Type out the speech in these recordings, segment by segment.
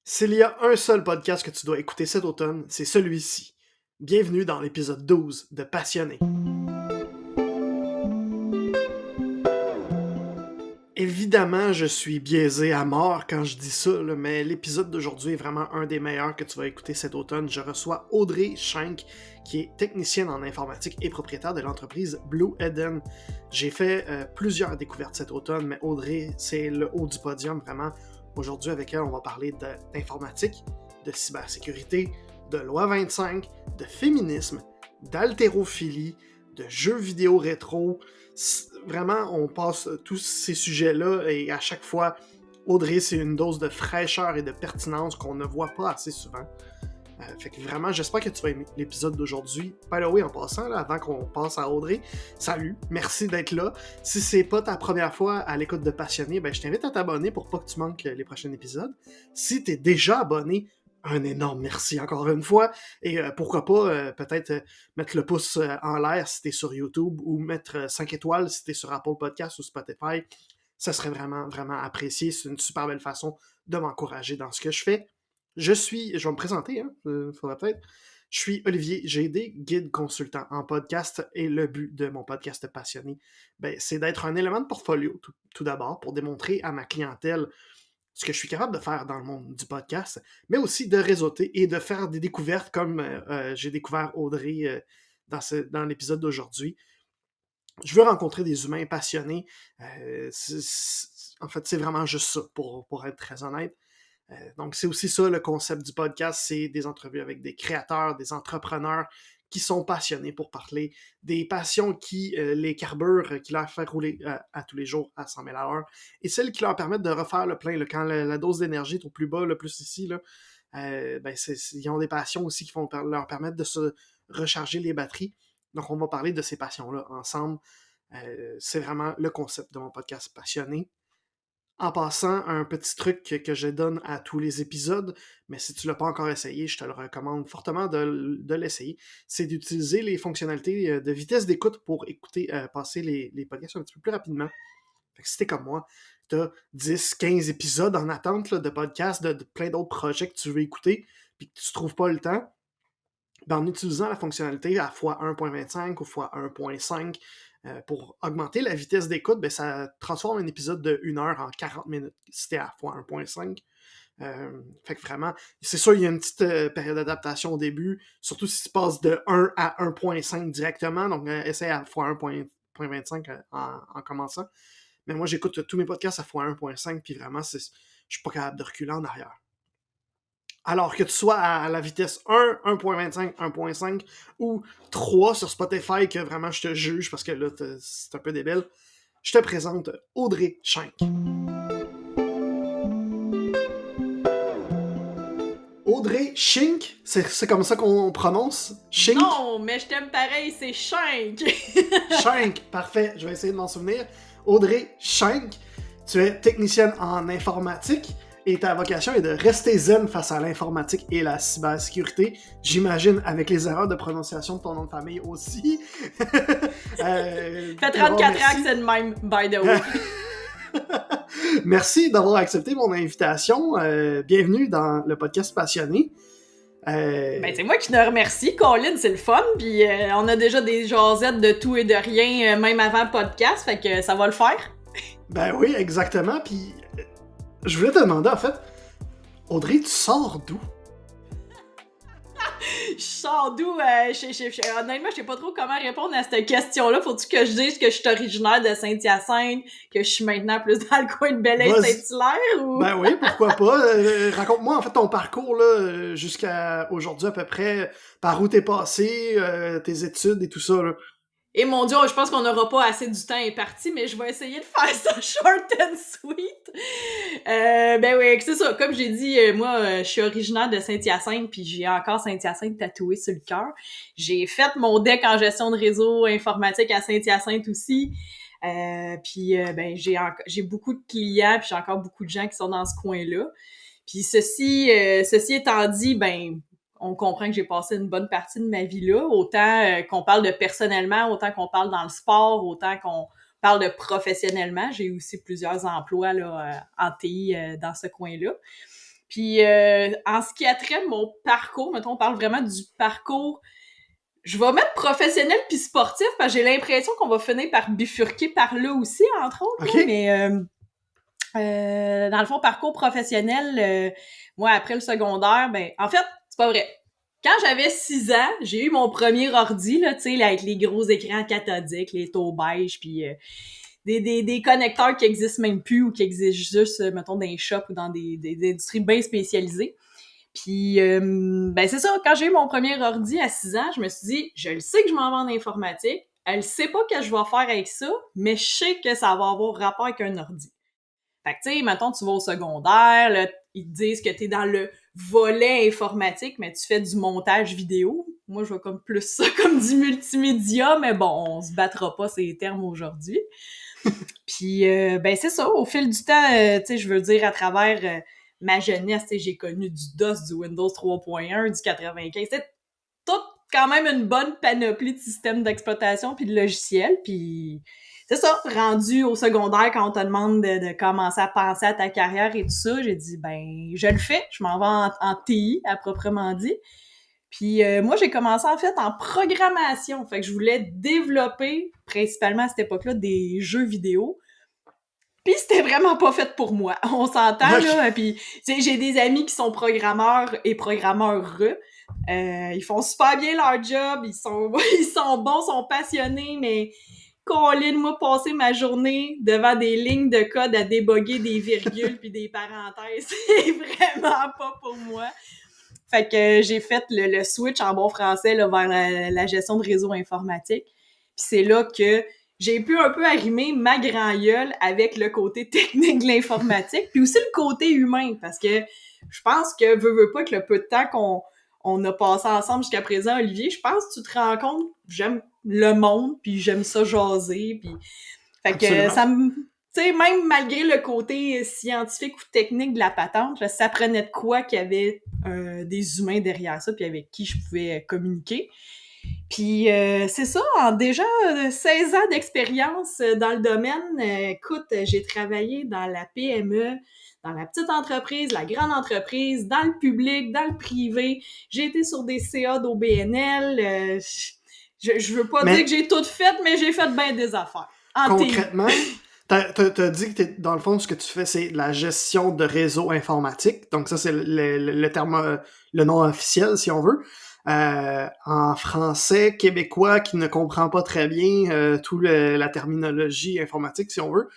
S'il y a un seul podcast que tu dois écouter cet automne, c'est celui-ci. Bienvenue dans l'épisode 12 de Passionné. Évidemment, je suis biaisé à mort quand je dis ça, là, mais l'épisode d'aujourd'hui est vraiment un des meilleurs que tu vas écouter cet automne. Je reçois Audrey Schenk, qui est technicienne en informatique et propriétaire de l'entreprise Blue Eden. J'ai fait plusieurs découvertes cet automne, mais Audrey, c'est le haut du podium, vraiment. Aujourd'hui, avec elle, on va parler d'informatique, de cybersécurité, de loi 25, de féminisme, d'haltérophilie, de jeux vidéo rétro. Vraiment, on passe tous ces sujets-là et à chaque fois, Audrey, c'est une dose de fraîcheur et de pertinence qu'on ne voit pas assez souvent. Fait que vraiment, j'espère que tu vas aimer l'épisode d'aujourd'hui. By the way, en passant, là, avant qu'on passe à Audrey, salut, merci d'être là. Si c'est pas ta première fois à l'écoute de Passionné, ben, je t'invite à t'abonner pour pas que tu manques les prochains épisodes. Si t'es déjà abonné, un énorme merci encore une fois. Et pourquoi pas, peut-être mettre le pouce en l'air si t'es sur YouTube ou mettre 5 étoiles si t'es sur Apple Podcasts ou Spotify. Ça serait vraiment, vraiment apprécié. C'est une super belle façon de m'encourager dans ce que je fais. Je vais me présenter, hein, faudrait peut-être. Je suis Olivier GD, guide consultant en podcast, et le but de mon podcast passionné, c'est d'être un élément de portfolio, tout d'abord, pour démontrer à ma clientèle ce que je suis capable de faire dans le monde du podcast, mais aussi de réseauter et de faire des découvertes comme j'ai découvert Audrey dans l'épisode d'aujourd'hui. Je veux rencontrer des humains passionnés. En fait, c'est vraiment juste ça, pour être très honnête. Donc, c'est aussi ça le concept du podcast, c'est des entrevues avec des créateurs, des entrepreneurs qui sont passionnés pour parler des passions qui les carburent, qui leur font rouler à tous les jours à 100 000 à l'heure, et celles qui leur permettent de refaire le plein. Là, quand la dose d'énergie est au plus bas, le plus ici, là, ils ont des passions aussi qui vont leur permettre de se recharger les batteries. Donc, on va parler de ces passions-là ensemble. C'est vraiment le concept de mon podcast passionné. En passant, un petit truc que je donne à tous les épisodes, mais si tu ne l'as pas encore essayé, je te le recommande fortement de l'essayer, c'est d'utiliser les fonctionnalités de vitesse d'écoute pour écouter, passer les podcasts un petit peu plus rapidement. Fait que si t'es comme moi, t'as 10, 15 épisodes en attente là, de podcasts, de plein d'autres projets que tu veux écouter, puis que tu trouves pas le temps, en utilisant la fonctionnalité à x1.25 ou x1.5 pour augmenter la vitesse d'écoute, ça transforme un épisode de 1 heure en 40 minutes si t'es à x1.5. Fait que vraiment, c'est sûr, il y a une petite période d'adaptation au début, surtout si tu passes de 1 à 1.5 directement, donc essaie à x1.25 en commençant. Mais moi, j'écoute tous mes podcasts à x1.5, puis vraiment, je suis pas capable de reculer en arrière. Alors que tu sois à la vitesse 1, 1.25, 1.5 ou 3 sur Spotify, que vraiment je te juge parce que là, c'est un peu débile, je te présente Audrey Schenk. Audrey Schenk, c'est comme ça qu'on prononce? Schenk? Non, mais je t'aime pareil, c'est Schenk. Schenk, parfait, je vais essayer de m'en souvenir. Audrey Schenk, tu es technicienne en informatique et ta vocation est de rester zen face à l'informatique et la cybersécurité. J'imagine avec les erreurs de prononciation de ton nom de famille aussi. Fait 34 ans que c'est le même, by the way. Merci d'avoir accepté mon invitation. Bienvenue dans le podcast Passionné. C'est moi qui te remercie, Colin, c'est le fun, puis on a déjà des jasettes de tout et de rien, même avant le podcast, fait que ça va le faire. Ben oui, exactement, puis je voulais te demander, en fait, Audrey, tu sors d'où? Je sors d'où? Honnêtement, je sais pas trop comment répondre à cette question-là. Faut-tu que je dise que je suis originaire de Saint-Hyacinthe, que je suis maintenant plus dans le coin de Belleuil-Saint-Hilaire, ou... Ben oui, pourquoi pas. Raconte-moi en fait ton parcours là, jusqu'à aujourd'hui à peu près, par où t'es passé, tes études et tout ça. Là. Et mon Dieu, je pense qu'on n'aura pas assez du temps imparti, mais je vais essayer de faire ça short and sweet. Ben oui, c'est ça. Comme j'ai dit, moi, je suis originaire de Saint-Hyacinthe, puis j'ai encore Saint-Hyacinthe tatoué sur le cœur. J'ai fait mon deck en gestion de réseau informatique à Saint-Hyacinthe aussi. J'ai beaucoup de clients, puis j'ai encore beaucoup de gens qui sont dans ce coin-là. Puis ceci étant dit, on comprend que j'ai passé une bonne partie de ma vie là, autant qu'on parle de personnellement, autant qu'on parle dans le sport, autant qu'on parle de professionnellement. J'ai aussi plusieurs emplois là, en TI dans ce coin-là. Puis en ce qui a trait de mon parcours, mettons, on parle vraiment du parcours, je vais mettre professionnel puis sportif, parce que j'ai l'impression qu'on va finir par bifurquer par là aussi, entre autres. OK. Là, mais dans le fond, parcours professionnel, moi, après le secondaire, ben, en fait, c'est pas vrai. Quand j'avais 6 ans, j'ai eu mon premier ordi, là, tu sais, là, avec les gros écrans cathodiques, les taux beige, puis des connecteurs qui existent même plus ou qui existent juste, mettons, dans les shops ou dans des industries bien spécialisées. Puis, ben c'est ça, quand j'ai eu mon premier ordi à 6 ans, je me suis dit, je le sais que je m'en vais en informatique, elle sait pas ce que je vais faire avec ça, mais je sais que ça va avoir rapport avec un ordi. Fait que, tu sais, mettons, tu vas au secondaire, là, ils te disent que t'es dans le volet informatique, mais tu fais du montage vidéo. Moi, je vois comme plus ça comme du multimédia, mais bon, on se battra pas ces termes aujourd'hui. Puis, ben c'est ça, au fil du temps, tu sais, je veux dire, à travers ma jeunesse, tu sais, j'ai connu du DOS, du Windows 3.1, du 95, c'est tout quand même une bonne panoplie de systèmes d'exploitation puis de logiciels, puis c'est ça, rendu au secondaire, quand on te demande de commencer à penser à ta carrière et tout ça, j'ai dit, ben, je le fais, je m'en vais en TI, à proprement dit. Puis moi, j'ai commencé en fait en programmation. Fait que je voulais développer, principalement à cette époque-là, des jeux vidéo. Puis c'était vraiment pas fait pour moi. On s'entend, là. Puis j'ai des amis qui sont programmeurs et programmeurs. Ils font super bien leur job. Ils sont bons, sont passionnés, mais Colin, moi, passer ma journée devant des lignes de code à déboguer des virgules puis des parenthèses, c'est vraiment pas pour moi. Fait que j'ai fait le switch en bon français là, vers la gestion de réseau informatique. Puis c'est là que j'ai pu un peu arrimer ma grand gueule avec le côté technique de l'informatique, puis aussi le côté humain, parce que je pense que veux pas que le peu de temps qu'on a passé ensemble jusqu'à présent, Olivier, je pense que tu te rends compte, j'aime le monde, puis j'aime ça jaser, puis fait que Absolument. ça me... Tu sais, même malgré le côté scientifique ou technique de la patente, ça prenait de quoi qu'il y avait des humains derrière ça, puis avec qui je pouvais communiquer. Puis c'est ça, en déjà 16 ans d'expérience dans le domaine, écoute, j'ai travaillé dans la PME, dans la petite entreprise, la grande entreprise, dans le public, dans le privé. J'ai été sur des CA d'OBNL. Je veux pas dire que j'ai tout fait, mais j'ai fait bien des affaires. Concrètement, t'as dit que dans le fond, ce que tu fais, c'est la gestion de réseau informatique. Donc ça, c'est le terme, le nom officiel, si on veut. En français québécois qui ne comprend pas très bien toute la terminologie informatique, si on veut.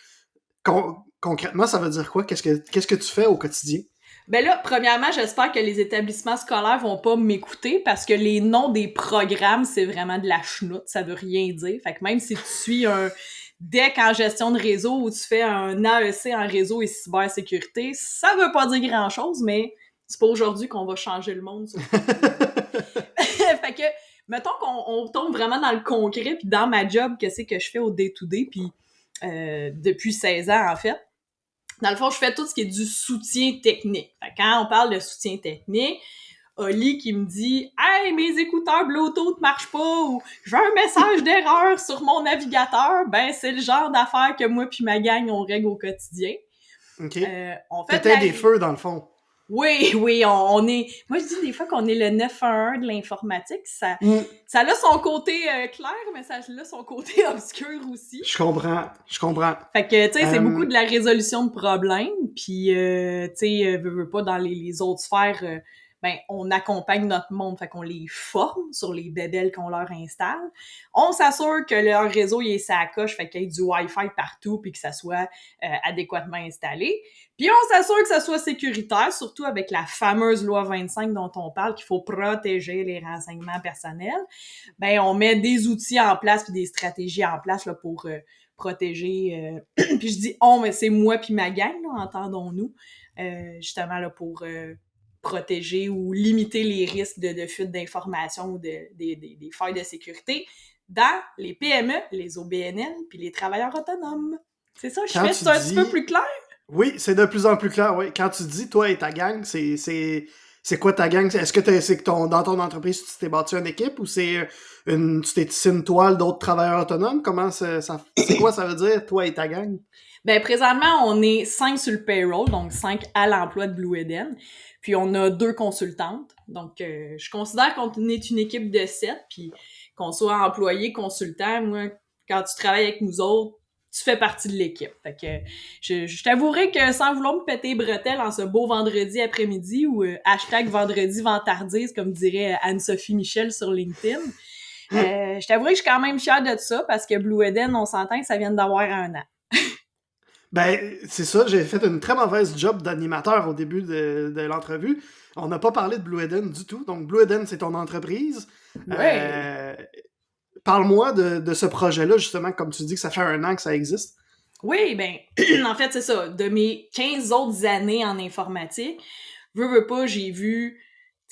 Concrètement, ça veut dire quoi? Qu'est-ce que tu fais au quotidien? Ben là, premièrement, j'espère que les établissements scolaires vont pas m'écouter parce que les noms des programmes, c'est vraiment de la chenoute, ça veut rien dire. Fait que même si tu suis un DEC en gestion de réseau ou tu fais un AEC en réseau et cybersécurité, ça veut pas dire grand-chose, mais c'est pas aujourd'hui qu'on va changer le monde. Fait que, mettons qu'on tombe vraiment dans le concret puis dans ma job, qu'est-ce que je fais au day-to-day, puis depuis 16 ans, en fait. Dans le fond, je fais tout ce qui est du soutien technique. Fait que quand on parle de soutien technique, Oli qui me dit « Hey, mes écouteurs Bluetooth marchent pas » ou « J'ai un message d'erreur sur mon navigateur », ben c'est le genre d'affaires que moi puis ma gang, on règle au quotidien. OK. On fait T'étais des feux, dans le fond. Oui, on est... Moi, je dis des fois qu'on est le 911 de l'informatique. Ça a son côté clair, mais ça a son côté obscur aussi. Je comprends. Fait que, tu sais, c'est beaucoup de la résolution de problèmes. Puis, tu sais, veux pas dans les autres sphères... ben, on accompagne notre monde, fait qu'on les forme sur les bébelles qu'on leur installe. On s'assure que leur réseau, il est sa coche, fait qu'il y ait du Wi-Fi partout puis que ça soit adéquatement installé. Puis on s'assure que ça soit sécuritaire, surtout avec la fameuse loi 25 dont on parle, qu'il faut protéger les renseignements personnels. Ben, on met des outils en place puis des stratégies en place là, pour protéger. Puis je dis « on », mais c'est moi puis ma gang, là, entendons-nous, justement là pour... protéger ou limiter les risques de fuite d'informations ou des failles de sécurité dans les PME, les OBNL, puis les travailleurs autonomes. C'est ça, c'est un petit peu plus clair? Oui, c'est de plus en plus clair, oui. Quand tu dis, toi et ta gang, c'est quoi ta gang? Est-ce que c'est que dans ton entreprise, tu t'es bâti une équipe ou tu t'es tissé une toile d'autres travailleurs autonomes? Comment c'est quoi ça veut dire, toi et ta gang? Ben, présentement, on est 5 sur le payroll, donc 5 à l'emploi de Blue Eden. Puis on a 2 consultantes. Donc, je considère qu'on est une équipe de 7, puis qu'on soit employé, consultant, moi, quand tu travailles avec nous autres, tu fais partie de l'équipe. Fait que je t'avouerai que sans vouloir me péter les bretelles en ce beau vendredi après-midi ou hashtag vendredi vantardise, comme dirait Anne-Sophie Michel sur LinkedIn, je t'avouerai que je suis quand même fière de ça parce que Blue Eden, on s'entend que ça vient d'avoir 1 an. Ben, c'est ça, j'ai fait une très mauvaise job d'animateur au début de l'entrevue. On n'a pas parlé de Blue Eden du tout. Donc, Blue Eden, c'est ton entreprise. Ouais. Parle-moi de ce projet-là, justement, comme tu dis que ça fait 1 an que ça existe. Oui, ben, en fait, c'est ça. De mes 15 autres années en informatique, veux pas, j'ai vu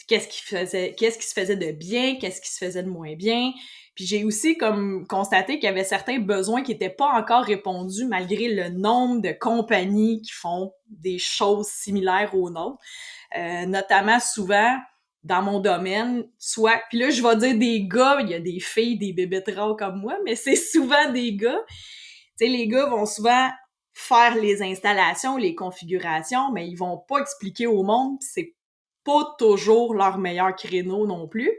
qu'est-ce qui se faisait de bien, qu'est-ce qui se faisait de moins bien. Puis j'ai aussi comme constaté qu'il y avait certains besoins qui n'étaient pas encore répondus malgré le nombre de compagnies qui font des choses similaires aux nôtres. Notamment souvent dans mon domaine, soit, puis là je vais dire des gars, il y a des filles, des bébêtes rares comme moi, mais c'est souvent des gars. Tu sais, les gars vont souvent faire les installations, les configurations, mais ils vont pas expliquer au monde, pis c'est pas toujours leur meilleur créneau non plus.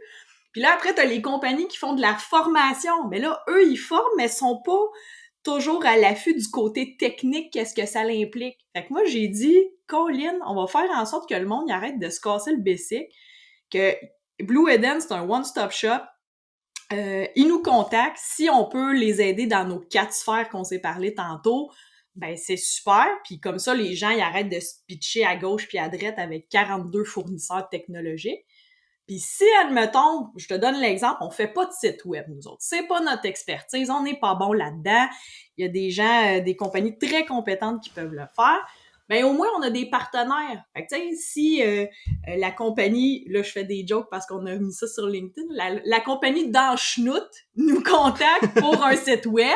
Puis là, après, t'as les compagnies qui font de la formation. Mais là, eux, ils forment, mais sont pas toujours à l'affût du côté technique, qu'est-ce que ça l'implique. Fait que moi, j'ai dit, Colin, on va faire en sorte que le monde y arrête de se casser le basic, que Blue Eden, c'est un one-stop shop. Ils nous contactent. Si on peut les aider dans nos 4 sphères qu'on s'est parlé tantôt, ben c'est super. Puis comme ça, les gens ils arrêtent de se pitcher à gauche puis à droite avec 42 fournisseurs technologiques. Puis si, admettons, je te donne l'exemple, on fait pas de site web, nous autres. C'est pas notre expertise, on n'est pas bon là-dedans. Il y a des gens, des compagnies très compétentes qui peuvent le faire. Ben au moins, on a des partenaires. Fait que, tu sais, si la compagnie, là, je fais des jokes parce qu'on a mis ça sur LinkedIn, la compagnie d'Anchenout nous contacte pour un site web,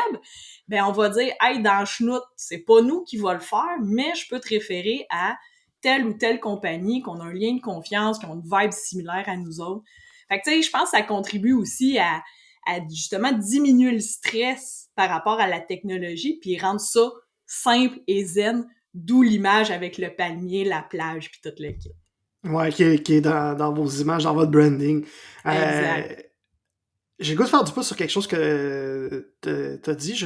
ben on va dire, hey, d'Anchenout, c'est pas nous qui va le faire, mais je peux te référer à telle ou telle compagnie, qu'on a un lien de confiance, qui ont une vibe similaire à nous autres. Fait que, tu sais, je pense que ça contribue aussi à justement diminuer le stress par rapport à la technologie, puis rendre ça simple et zen, d'où l'image avec le palmier, la plage, puis toute l'équipe. Ouais, qui est dans vos images, dans votre branding. Exact. J'ai le goût de faire du pouce sur quelque chose que t'as dit.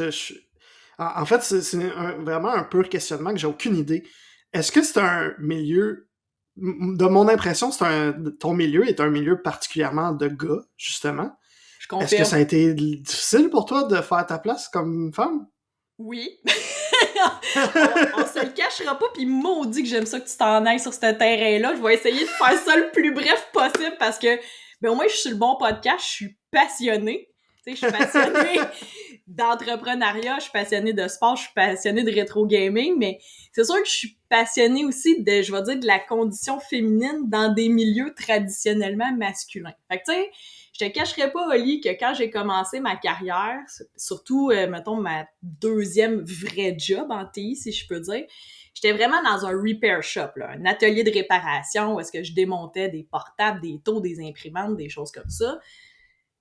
En fait, c'est vraiment un pur questionnement que j'ai aucune idée. Est-ce que c'est un milieu... De mon impression, ton milieu est un milieu particulièrement de gars, justement. Je Est-ce que confirme. ça a été difficile pour toi de faire ta place comme femme? Oui. on se le cachera pas, puis maudit que j'aime ça que tu t'en ailles sur ce terrain-là. Je vais essayer de faire ça le plus bref possible parce que, ben au moins, je suis sur le bon podcast, je suis passionnée. Tu sais, je suis passionnée d'entrepreneuriat, je suis passionnée de sport, je suis passionnée de rétro gaming, mais c'est sûr que je suis passionnée aussi de, je vais dire, de la condition féminine dans des milieux traditionnellement masculins. Fait que, tu sais, je te cacherai pas, Oli, que quand j'ai commencé ma carrière, surtout, mettons, ma deuxième vraie job en TI, si je peux dire, j'étais vraiment dans un repair shop, là, un atelier de réparation où est-ce que je démontais des portables, des taux, des imprimantes, des choses comme ça.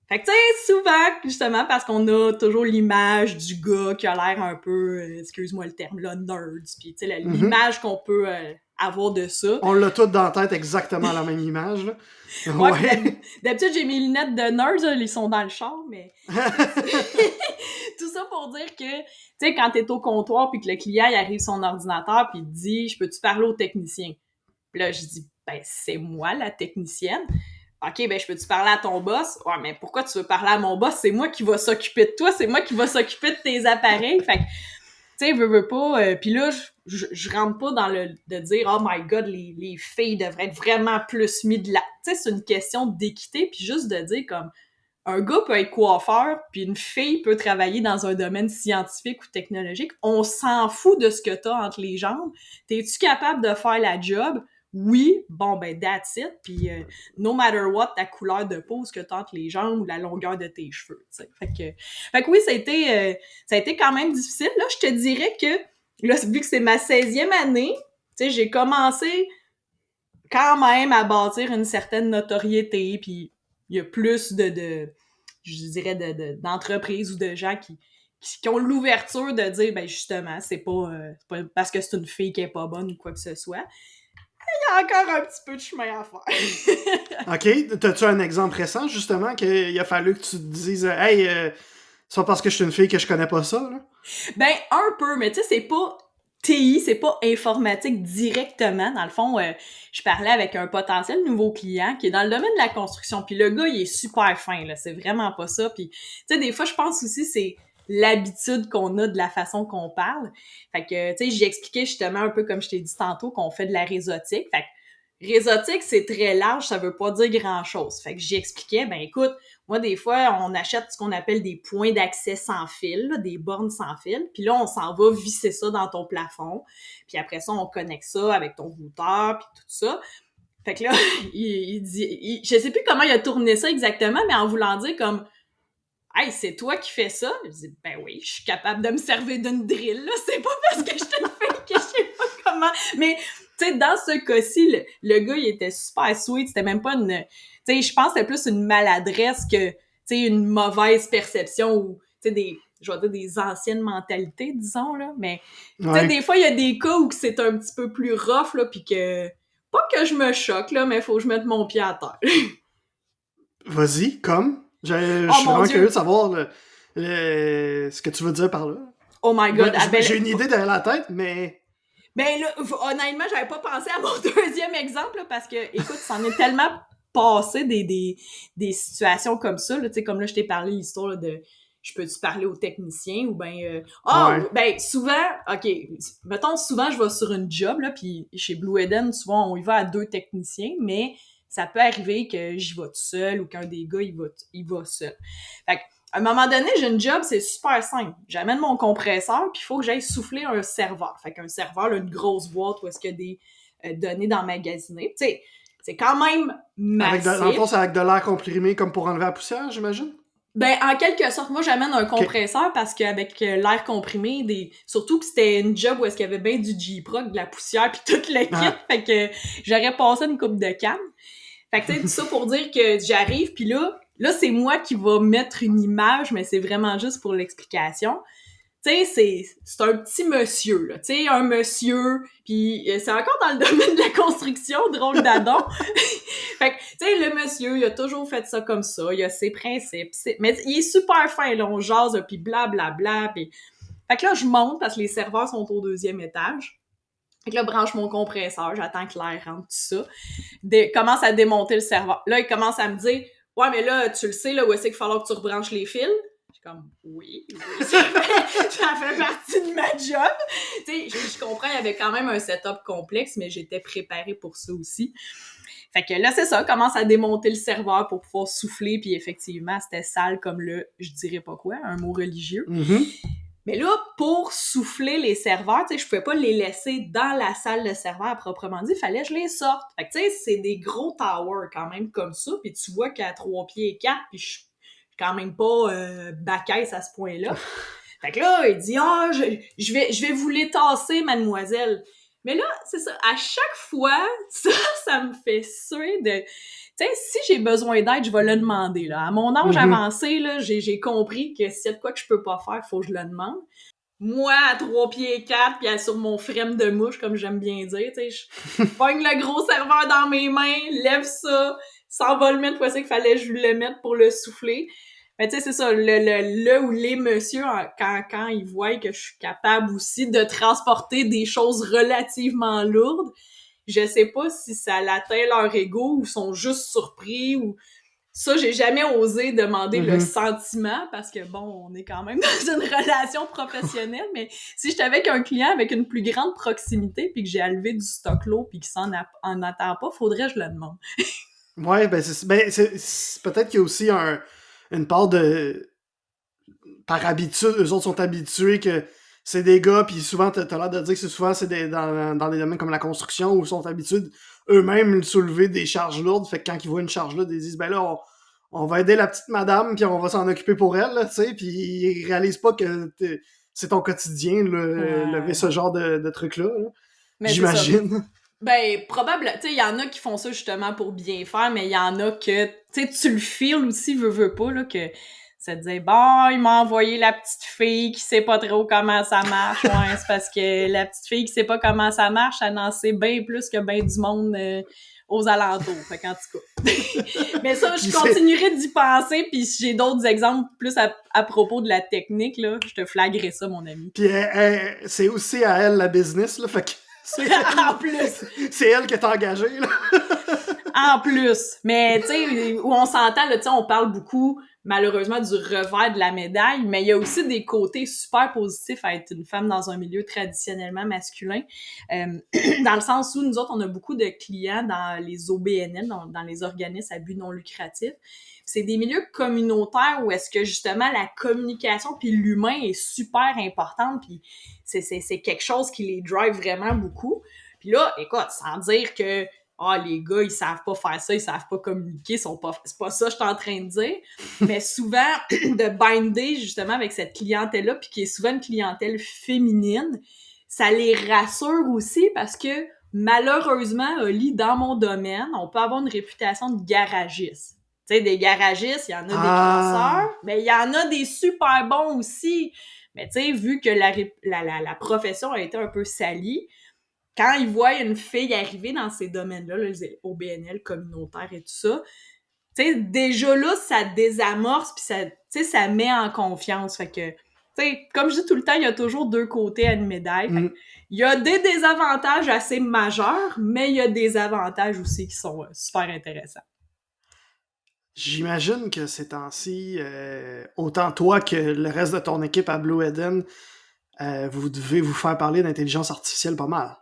Fait que, tu sais, souvent, justement, parce qu'on a toujours l'image du gars qui a l'air un peu, excuse-moi le terme, là, nerds, pis tu sais, l'image qu'on peut avoir de ça. On l'a tous dans la tête exactement la même image, là. Ouais, Ouais. d'habitude, j'ai mes lunettes de nerds, là, ils sont dans le char, mais... Tout ça pour dire que, tu sais, quand t'es au comptoir puis que le client, il arrive son ordinateur puis il te dit « Je peux-tu parler au technicien? » Puis là, je dis « Ben, c'est moi, la technicienne. » OK, ben, je peux-tu parler à ton boss? Ouais, mais pourquoi tu veux parler à mon boss? C'est moi qui va s'occuper de toi, c'est moi qui va s'occuper de tes appareils. Fait que, tu sais, veux pas. Puis là, je rentre pas dans le de dire oh my god, les filles devraient être vraiment plus mis de la. Tu sais, c'est une question d'équité, puis juste de dire comme un gars peut être coiffeur, puis une fille peut travailler dans un domaine scientifique ou technologique. On s'en fout de ce que t'as entre les jambes. T'es-tu capable de faire la job? Oui, bon ben that's it. Puis no matter what, ta couleur de peau, ce que t'as entre les jambes ou la longueur de tes cheveux. T'sais. Fait que oui, ça a été quand même difficile. Là, je te dirais que là, vu que c'est ma 16e année, tu sais, j'ai commencé quand même à bâtir une certaine notoriété, puis il y a plus je dirais, d'entreprises ou de gens qui ont l'ouverture de dire, ben justement, c'est pas parce que c'est une fille qui est pas bonne ou quoi que ce soit. Il y a encore un petit peu de chemin à faire. OK. T'as-tu un exemple récent, justement, qu'il a fallu que tu te dises « Hey, c'est pas parce que je suis une fille que je connais pas ça, là? » Ben, un peu, mais tu sais, c'est pas TI, c'est pas informatique directement. Dans le fond, je parlais avec un potentiel nouveau client qui est dans le domaine de la construction. Puis le gars, il est super fin, là. C'est vraiment pas ça. Puis, tu sais, des fois, je pense aussi c'est l'habitude qu'on a de la façon qu'on parle. Fait que, tu sais, j'y expliquais justement un peu comme je t'ai dit tantôt qu'on fait de la réseautique. Fait que réseautique, c'est très large, ça veut pas dire grand-chose. Fait que j'y expliquais, ben écoute, moi, des fois, on achète ce qu'on appelle des points d'accès sans fil, là, des bornes sans fil, puis là, on s'en va visser ça dans ton plafond, puis après ça, on connecte ça avec ton routeur, puis tout ça. Fait que là, il dit... je sais plus comment il a tourné ça exactement, mais en voulant dire comme « Hey, c'est toi qui fais ça? » Je dis « Ben oui, je suis capable de me servir d'une drill, là, c'est pas parce que je te le fais que je sais pas comment... » Mais, tu sais, dans ce cas-ci, le gars, il était super sweet, c'était même pas une... Tu sais, je pense que c'était plus une maladresse que, tu sais, une mauvaise perception ou, tu sais, je vais dire des anciennes mentalités, disons, là. Mais, tu sais, des fois, il y a des cas où c'est un petit peu plus rough, là, pis que... Pas que je me choque, là, mais faut que je mette mon pied à terre. Vas-y, comme. Je Oh suis mon vraiment Dieu! curieux de savoir ce que tu veux dire par là. Oh my God! J'ai une idée derrière la tête, mais... Ben là, honnêtement, j'avais pas pensé à mon deuxième exemple, là, parce que, écoute, ça en est tellement passé des situations comme ça, là, tu sais, comme là, je t'ai parlé l'histoire là, de je peux-tu parler au technicien ou ben Ouais. ben souvent, OK, mettons souvent je vais sur une job là puis chez Blue Eden, souvent on y va à 2 techniciens, mais ça peut arriver que j'y vais tout seul ou qu'un des gars il va seul. Fait que, à un moment donné, j'ai une job, c'est super simple. J'amène mon compresseur, puis il faut que j'aille souffler un serveur. Fait qu'un serveur, là, une grosse boîte où est-ce qu'il y a des données d'emmagasinées. Tu sais, c'est quand même massif. Dans le fond, c'est avec de l'air comprimé comme pour enlever la poussière, j'imagine? Ben, en quelque sorte, moi, j'amène un compresseur parce qu'avec l'air comprimé, surtout que c'était une job où est-ce qu'il y avait bien du J-Proc, de la poussière, puis tout le kit. Fait que j'aurais passé une coupe de canne. Fait que, tu sais, tout ça pour dire que j'arrive, puis là, c'est moi qui va mettre une image, mais c'est vraiment juste pour l'explication. Tu sais, c'est un petit monsieur, là. Tu sais, un monsieur, puis c'est encore dans le domaine de la construction, drôle d'adon. Fait que, tu sais, le monsieur, il a toujours fait ça comme ça, il a ses principes, mais il est super fin, là, on jase, puis blablabla, puis... Fait que là, je monte, parce que les serveurs sont au 2e étage. Fait que là, branche mon compresseur, j'attends que l'air rentre, tout ça. Commence à démonter le serveur. Là, il commence à me dire « Ouais, mais là, tu le sais, là, où est-ce qu'il va falloir que tu rebranches les fils? » Je suis comme « Oui, ça fait partie de ma job. » Tu sais, je comprends, il y avait quand même un setup complexe, mais j'étais préparée pour ça aussi. Fait que là, c'est ça, commence à démonter le serveur pour pouvoir souffler, puis effectivement, c'était sale comme je dirais pas quoi, un mot religieux. Mm-hmm. Mais là, pour souffler les serveurs, tu sais, je pouvais pas les laisser dans la salle de serveur à proprement dit, fallait que je les sorte. Fait que tu sais, c'est des gros towers quand même comme ça, puis tu vois qu'à 3 pieds et 4, puis je suis quand même pas bacaisse à ce point-là. Fait que là, il dit « Ah, je vais vous les tasser, mademoiselle. » Mais là, c'est ça, à chaque fois, ça me fait suer de... Tu sais, si j'ai besoin d'aide, je vais le demander, là. À mon âge avancé, là, j'ai compris que s'il y a de quoi que je peux pas faire, il faut que je le demande. Moi, à 3 pieds et 4, puis sur mon frame de mouche, comme j'aime bien dire, tu sais, je pogne le gros serveur dans mes mains, lève ça, s'en va le mettre, fois c'est qu'il fallait que je le mette pour le souffler. Mais tu sais, c'est ça, le ou les messieurs, quand ils voient que je suis capable aussi de transporter des choses relativement lourdes, je sais pas si ça l'atteint leur ego ou sont juste surpris ou... Ça, j'ai jamais osé demander le sentiment parce que, bon, on est quand même dans une relation professionnelle, mais si j'étais avec un client avec une plus grande proximité puis que j'ai à lever du stock lourd puis qu'il en attend pas, faudrait que je le demande. Ouais, c'est peut-être qu'il y a aussi une part de... Par habitude, eux autres sont habitués que c'est des gars, puis souvent, t'as l'air de dire que c'est dans des domaines comme la construction où ils sont habitués eux-mêmes de soulever des charges lourdes, fait que quand ils voient une charge lourde, ils disent « Ben là, on va aider la petite madame, puis on va s'en occuper pour elle, tu sais, puis ils réalisent pas que c'est ton quotidien, lever ce genre de trucs-là, là. J'imagine. Ben, probable, tu sais, il y en a qui font ça justement pour bien faire, mais il y en a que, tu sais, tu le feels aussi, veux pas, là, que Ça te dit, bon, il m'a envoyé la petite fille qui sait pas trop comment ça marche. Ouais, c'est parce que la petite fille qui sait pas comment ça marche, elle en sait bien plus que bien du monde aux alentours. Fait qu'en tout cas. Mais ça, je continuerai d'y penser, puis si j'ai d'autres exemples plus à propos de la technique, là, je te flaguerai ça, mon ami. Puis c'est aussi à elle la business, là, fait que en plus! C'est elle qui t'a engagé, là. En plus! Mais, tu sais, où on s'entend, là, tu sais, on parle beaucoup, malheureusement, du revers de la médaille, mais il y a aussi des côtés super positifs à être une femme dans un milieu traditionnellement masculin. Dans le sens où nous autres, on a beaucoup de clients dans les OBNL, dans les organismes à but non lucratif. C'est des milieux communautaires où est-ce que, justement, la communication puis l'humain est super importante, puis c'est quelque chose qui les drive vraiment beaucoup. Puis là, écoute, sans dire que les gars, ils savent pas faire ça, ils savent pas communiquer, c'est pas ça que je suis en train de dire, mais souvent, de binder justement avec cette clientèle-là, puis qui est souvent une clientèle féminine, ça les rassure aussi parce que, malheureusement, Oli, dans mon domaine, on peut avoir une réputation de garagiste. Tu sais, des garagistes, il y en a des crosseurs, mais il y en a des super bons aussi. Mais tu sais, vu que la profession a été un peu salie, quand ils voient une fille arriver dans ces domaines-là, les OBNL communautaires et tout ça, tu sais, déjà là, ça désamorce puis ça, tu sais, ça met en confiance. Fait que, tu sais, comme je dis tout le temps, il y a toujours deux côtés à une médaille. Fait que, il y a des désavantages assez majeurs, mais il y a des avantages aussi qui sont super intéressants. J'imagine que ces temps-ci, autant toi que le reste de ton équipe à Blue Eden, vous devez vous faire parler d'intelligence artificielle pas mal.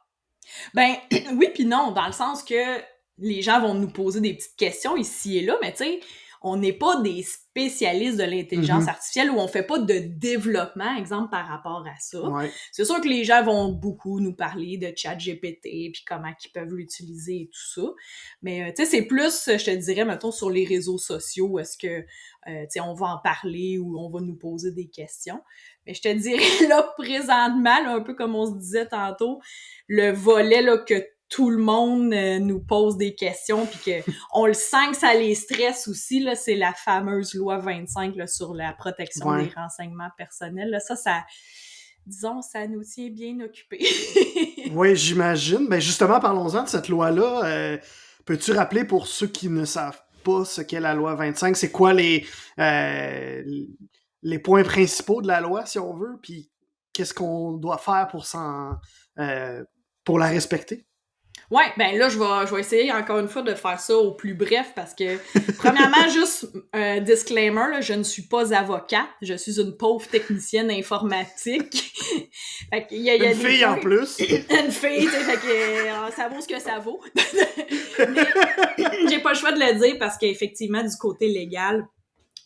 Ben, oui puis non, dans le sens que les gens vont nous poser des petites questions ici et là, mais tu sais, on n'est pas des spécialistes de l'intelligence artificielle ou on fait pas de développement, exemple, par rapport à ça. Ouais. C'est sûr que les gens vont beaucoup nous parler de ChatGPT puis comment ils peuvent l'utiliser et tout ça. Mais, tu sais, c'est plus, je te dirais, mettons, sur les réseaux sociaux où est-ce que, tu sais, on va en parler ou on va nous poser des questions. Mais je te dirais, là, présentement, là, un peu comme on se disait tantôt, le volet, là, que tout le monde nous pose des questions puis que on le sent que ça les stresse aussi, là, c'est la fameuse loi 25 là, sur la protection des renseignements personnels. Là, ça, disons, ça nous tient bien occupés. Oui, j'imagine. Ben justement, parlons-en de cette loi-là. Peux-tu rappeler pour ceux qui ne savent pas ce qu'est la loi 25, c'est quoi les points principaux de la loi, si on veut, puis qu'est-ce qu'on doit faire pour la respecter? Ouais, ben là, je vais essayer encore une fois de faire ça au plus bref parce que, premièrement, juste un disclaimer, là, je ne suis pas avocate, je suis une pauvre technicienne informatique. Fait qu'il y a une fille en plus. Une fille, tu sais, fait que ça vaut ce que ça vaut. Mais j'ai pas le choix de le dire parce qu'effectivement, du côté légal,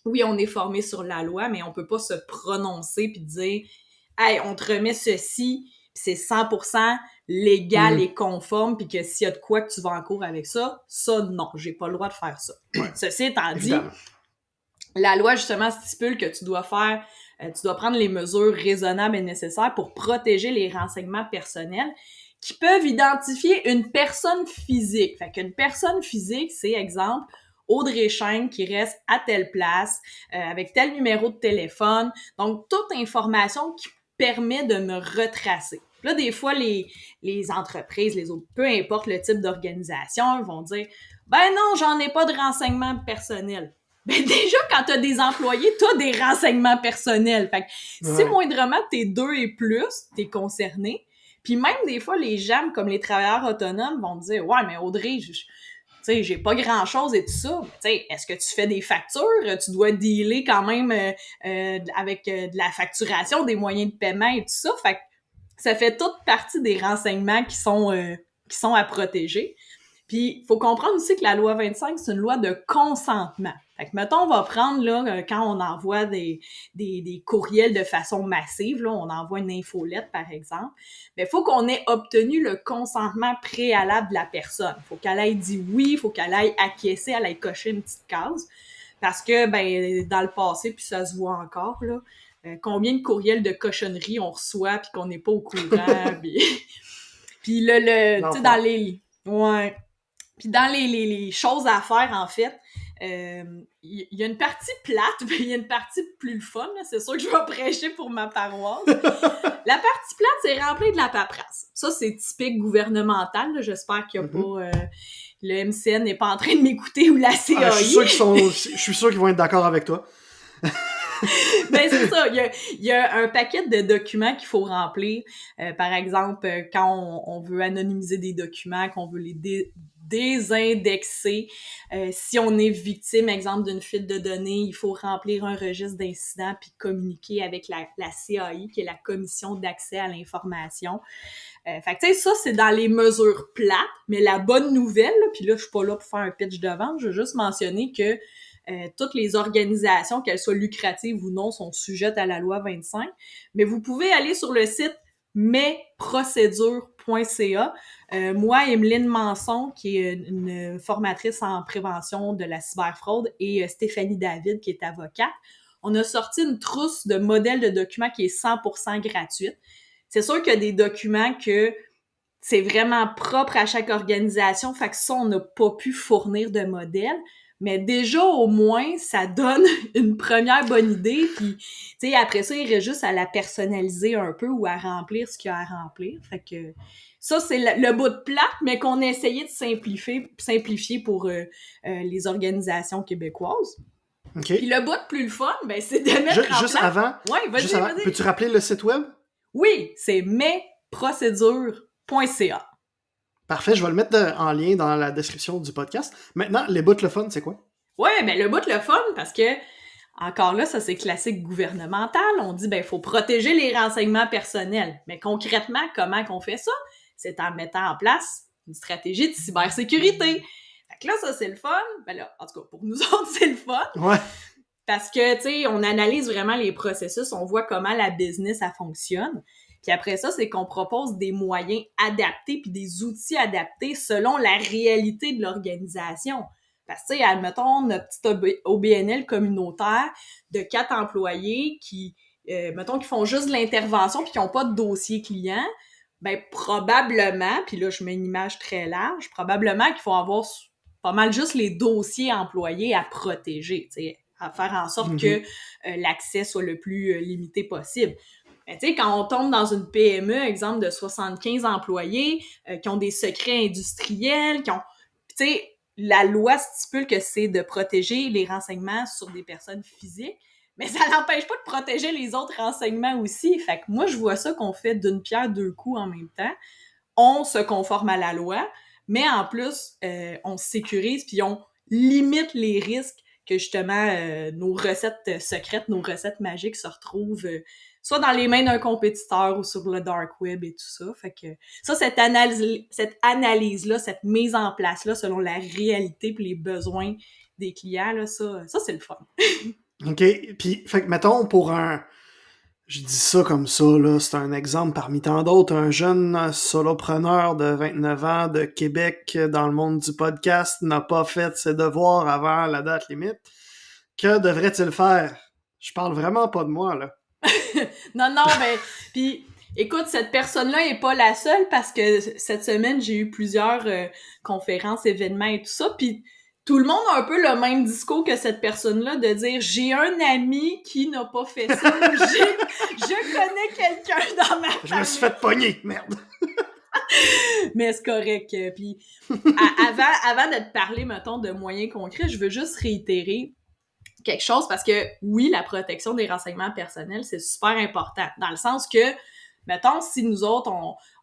oui, on est formé sur la loi, mais on peut pas se prononcer puis dire « Hey, on te remet ceci, puis c'est 100% légal et conforme, puis que s'il y a de quoi que tu vas en cours avec ça, non, j'ai pas le droit de faire ça. » Ceci étant dit, la loi, justement, stipule que tu dois prendre les mesures raisonnables et nécessaires pour protéger les renseignements personnels qui peuvent identifier une personne physique. Fait qu'une personne physique, c'est, exemple, Audrey Schenk qui reste à telle place, avec tel numéro de téléphone. Donc, toute information qui permet de me retracer. Là, des fois, les entreprises, les autres, peu importe le type d'organisation, ils vont dire « Ben non, j'en ai pas de renseignements personnels. » Ben déjà, quand t'as des employés, t'as des renseignements personnels. Fait que si moindrement t'es 2 et plus, t'es concerné. Puis même des fois, les gens, comme les travailleurs autonomes, vont dire « Ouais, mais Audrey, tu sais, j'ai pas grand-chose et tout ça. » Tu sais, est-ce que tu fais des factures? Tu dois dealer quand même avec de la facturation, des moyens de paiement et tout ça. Fait que ça fait toute partie des renseignements qui sont à protéger. Puis, il faut comprendre aussi que la loi 25, c'est une loi de consentement. Fait que, mettons, on va prendre, là, quand on envoie des courriels de façon massive, là, on envoie une infolette, par exemple, mais il faut qu'on ait obtenu le consentement préalable de la personne. Il faut qu'elle ait dit oui, il faut qu'elle ait acquiescé, elle ait coché une petite case. Parce que, ben, dans le passé, puis ça se voit encore, là, combien de courriels de cochonneries on reçoit, puis qu'on n'est pas au courant, puis là, tu sais, dans les... Ouais... Puis dans les choses à faire, en fait, il y a une partie plate, mais il y a une partie plus le fun, là. C'est sûr que je vais prêcher pour ma paroisse. La partie plate, c'est remplir de la paperasse. Ça, c'est typique gouvernemental, là. J'espère qu'il n'y a pas... le MCN n'est pas en train de m'écouter ou la CAI. Je suis sûr qu'ils vont être d'accord avec toi. Ben c'est ça, il y a un paquet de documents qu'il faut remplir. Par exemple, quand on veut anonymiser des documents, qu'on veut les désindexer. Si on est victime, exemple, d'une fuite de données, il faut remplir un registre d'incidents puis communiquer avec la CAI, qui est la Commission d'accès à l'information. Fait que tu sais, ça, c'est dans les mesures plates, mais la bonne nouvelle, puis là, je suis pas là pour faire un pitch de vente, je veux juste mentionner que toutes les organisations, qu'elles soient lucratives ou non, sont sujettes à la loi 25. Mais vous pouvez aller sur le site mesprocédures.ca. Moi, Emeline Manson, qui est une formatrice en prévention de la cyberfraude, et Stéphanie David, qui est avocate, on a sorti une trousse de modèles de documents qui est 100% gratuite. C'est sûr qu'il y a des documents que c'est vraiment propre à chaque organisation, fait que ça, on n'a pas pu fournir de modèles. Mais déjà, au moins, ça donne une première bonne idée, puis, tu sais, après ça, il reste juste à la personnaliser un peu ou à remplir ce qu'il y a à remplir. Fait que ça, c'est le bout de plate, mais qu'on a essayé de simplifier pour les organisations québécoises. Okay. Puis le bout de plus le fun, ben, c'est de mettre en juste place... avant, ouais, vas-y, juste avant, vas-y. Peux-tu rappeler le site web? Oui, c'est mesprocédures.ca. Parfait, je vais le mettre en lien dans la description du podcast. Maintenant, les bouts le fun, c'est quoi? Ouais, ben le bout le fun, parce que, encore là, ça c'est classique gouvernemental, on dit, ben, il faut protéger les renseignements personnels. Mais concrètement, comment qu'on fait ça? C'est en mettant en place une stratégie de cybersécurité. Fait que là, ça c'est le fun. Ben là, en tout cas, pour nous autres, c'est le fun. Ouais. Parce que, tu sais, on analyse vraiment les processus, on voit comment la business, ça fonctionne. Puis après ça, c'est qu'on propose des moyens adaptés puis des outils adaptés selon la réalité de l'organisation. Parce que, tu sais, admettons, notre petit OBNL communautaire de 4 employés qui, mettons, qui font juste de l'intervention puis qui n'ont pas de dossier client, ben probablement, puis là, je mets une image très large, probablement qu'il faut avoir pas mal juste les dossiers employés à protéger, tu sais, à faire en sorte que l'accès soit le plus limité possible. Ben, tu sais, quand on tombe dans une PME, exemple de 75 employés, qui ont des secrets industriels, qui ont... Tu sais, la loi stipule que c'est de protéger les renseignements sur des personnes physiques, mais ça n'empêche pas de protéger les autres renseignements aussi. Fait que moi, je vois ça qu'on fait d'une pierre deux coups en même temps. On se conforme à la loi, mais en plus, on se sécurise puis on limite les risques que justement nos recettes secrètes, nos recettes magiques se retrouvent soit dans les mains d'un compétiteur ou sur le dark web et tout ça. Fait que ça, cette analyse-là, cette mise en place-là selon la réalité et les besoins des clients, là, ça c'est le fun. OK. Puis, fait que mettons, pour un... Je dis ça comme ça, là, c'est un exemple parmi tant d'autres. Un jeune solopreneur de 29 ans de Québec dans le monde du podcast n'a pas fait ses devoirs avant la date limite. Que devrait-il faire? Je parle vraiment pas de moi, là. Non, ben, puis écoute, cette personne-là est pas la seule parce que cette semaine, j'ai eu plusieurs conférences, événements et tout ça, puis tout le monde a un peu le même discours que cette personne-là, de dire « j'ai un ami qui n'a pas fait ça » ou « je connais quelqu'un dans ma famille ». Je me suis fait pogner, merde. Mais c'est correct. Puis avant de te parler, mettons, de moyens concrets, je veux juste réitérer quelque chose parce que, oui, la protection des renseignements personnels, c'est super important. Dans le sens que, mettons, si nous autres,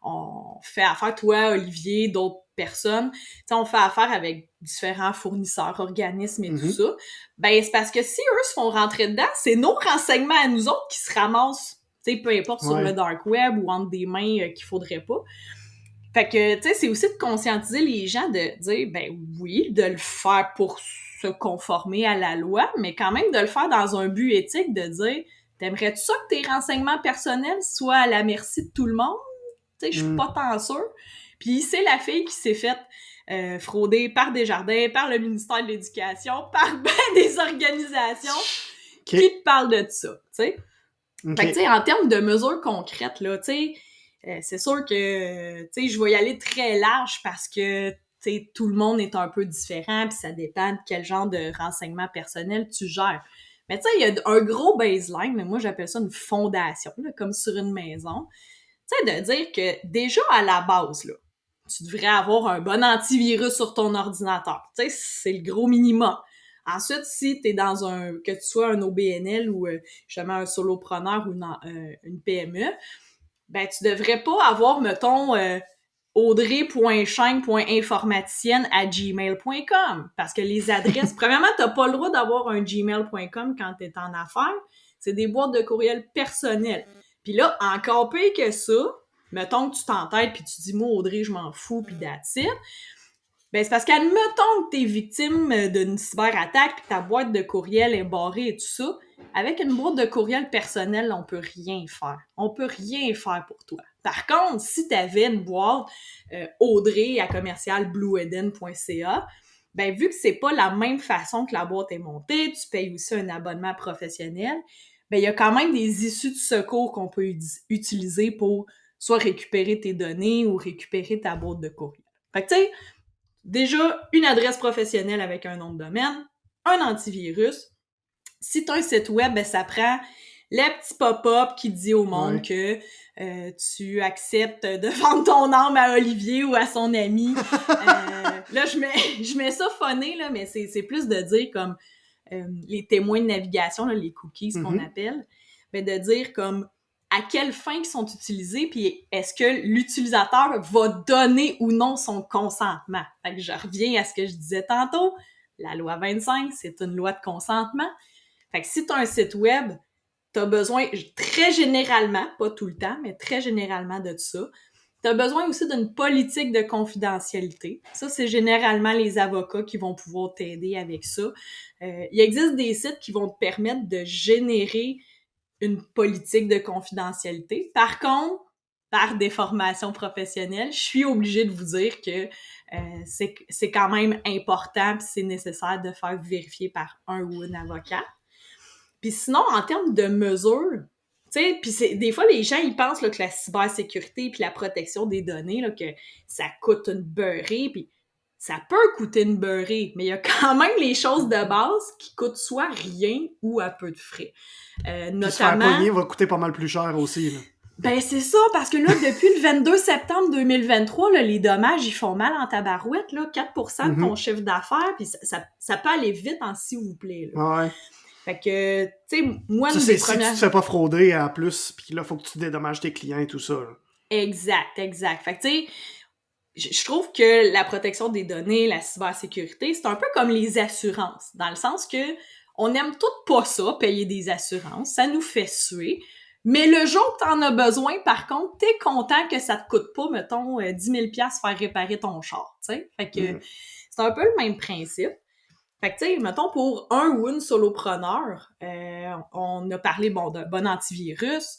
on fait affaire, toi, Olivier, d'autres personnes, tu sais, on fait affaire avec différents fournisseurs, organismes et tout ça, ben c'est parce que si eux se font rentrer dedans, c'est nos renseignements à nous autres qui se ramassent, tu sais, peu importe sur le dark web ou entre des mains qu'il faudrait pas. Fait que, tu sais, c'est aussi de conscientiser les gens de dire, ben oui, de le faire pour se conformer à la loi, mais quand même de le faire dans un but éthique, de dire, t'aimerais-tu ça que tes renseignements personnels soient à la merci de tout le monde? Tu sais, je suis pas tant sûre. Puis c'est la fille qui s'est faite frauder par Desjardins, par le ministère de l'Éducation, par ben des organisations qui te parlent de ça, tu sais. Fait que, tu sais, en termes de mesures concrètes, là, tu sais, c'est sûr que, tu sais, je vais y aller très large parce que, tu sais, tout le monde est un peu différent, puis ça dépend de quel genre de renseignements personnels tu gères. Mais tu sais, il y a un gros baseline, mais moi j'appelle ça une fondation, là, comme sur une maison. Tu sais, de dire que déjà à la base, là, tu devrais avoir un bon antivirus sur ton ordinateur. Tu sais, c'est le gros minimum. Ensuite, si t'es dans que tu sois un OBNL ou justement un solopreneur ou une PME, ben tu devrais pas avoir, mettons, audrey.5.informaticienne@gmail.com parce que les adresses, premièrement, t'as pas le droit d'avoir un gmail.com quand t'es en affaires. C'est des boîtes de courriel personnelles. Puis là, encore pire que ça, mettons que tu t'entêtes puis tu dis, moi, Audrey, je m'en fous, puis that's it. Ben, c'est parce qu'admettons que t'es victime d'une cyberattaque puis ta boîte de courriel est barrée et tout ça, avec une boîte de courriel personnelle, on peut rien faire. On peut rien faire pour toi. Par contre, si t'avais une boîte audrey@blueeden.ca, ben vu que c'est pas la même façon que la boîte est montée, tu payes aussi un abonnement professionnel, ben il y a quand même des issues de secours qu'on peut utiliser pour soit récupérer tes données ou récupérer ta boîte de courriel. Fait que tu sais, déjà, une adresse professionnelle avec un nom de domaine, un antivirus. Si tu as un site web, ben, ça prend le petit pop-up qui dit au monde que tu acceptes de vendre ton âme à Olivier ou à son ami. Là, je mets ça phoné, là, mais c'est plus de dire comme les témoins de navigation, là, les cookies, qu'on appelle, mais de dire comme à quelle fin ils sont utilisés, puis est-ce que l'utilisateur va donner ou non son consentement. Fait que je reviens à ce que je disais tantôt, la loi 25, c'est une loi de consentement. Fait que si tu as un site web, tu as besoin, très généralement, pas tout le temps, mais très généralement de ça, tu as besoin aussi d'une politique de confidentialité. Ça, c'est généralement les avocats qui vont pouvoir t'aider avec ça. Il existe des sites qui vont te permettre de générer une politique de confidentialité. Par contre, par des formations professionnelles, je suis obligée de vous dire que c'est quand même important puis c'est nécessaire de faire vérifier par un ou une avocat. Puis sinon, en termes de mesures, tu sais, puis des fois, les gens, ils pensent là, que la cybersécurité puis la protection des données, là, que ça coûte une beurrée, puis ça peut coûter une beurrée, mais il y a quand même les choses de base qui coûtent soit rien ou à peu de frais. Notamment... se faire pogner va coûter pas mal plus cher aussi, là. Ben c'est ça, parce que là, depuis le 22 septembre 2023, là, les dommages, ils font mal en tabarouette, là, 4% de ton chiffre d'affaires, puis ça peut aller vite en s'il vous plaît. Là. Ouais. Fait que, tu sais, moi, ça, c'est premières... si tu te fais pas frauder en plus, puis là, faut que tu dédommages tes clients et tout ça. Là. Exact. Fait que, tu sais, je trouve que la protection des données, la cybersécurité, c'est un peu comme les assurances, dans le sens que on aime toutes pas ça, payer des assurances, ça nous fait suer, mais le jour que t'en as besoin, par contre, t'es content que ça te coûte pas, mettons, 10 000 $ faire réparer ton char, tu sais. Fait que c'est un peu le même principe. Fait que, tu sais, mettons, pour un ou une solopreneur, on a parlé, bon, d'un bon antivirus,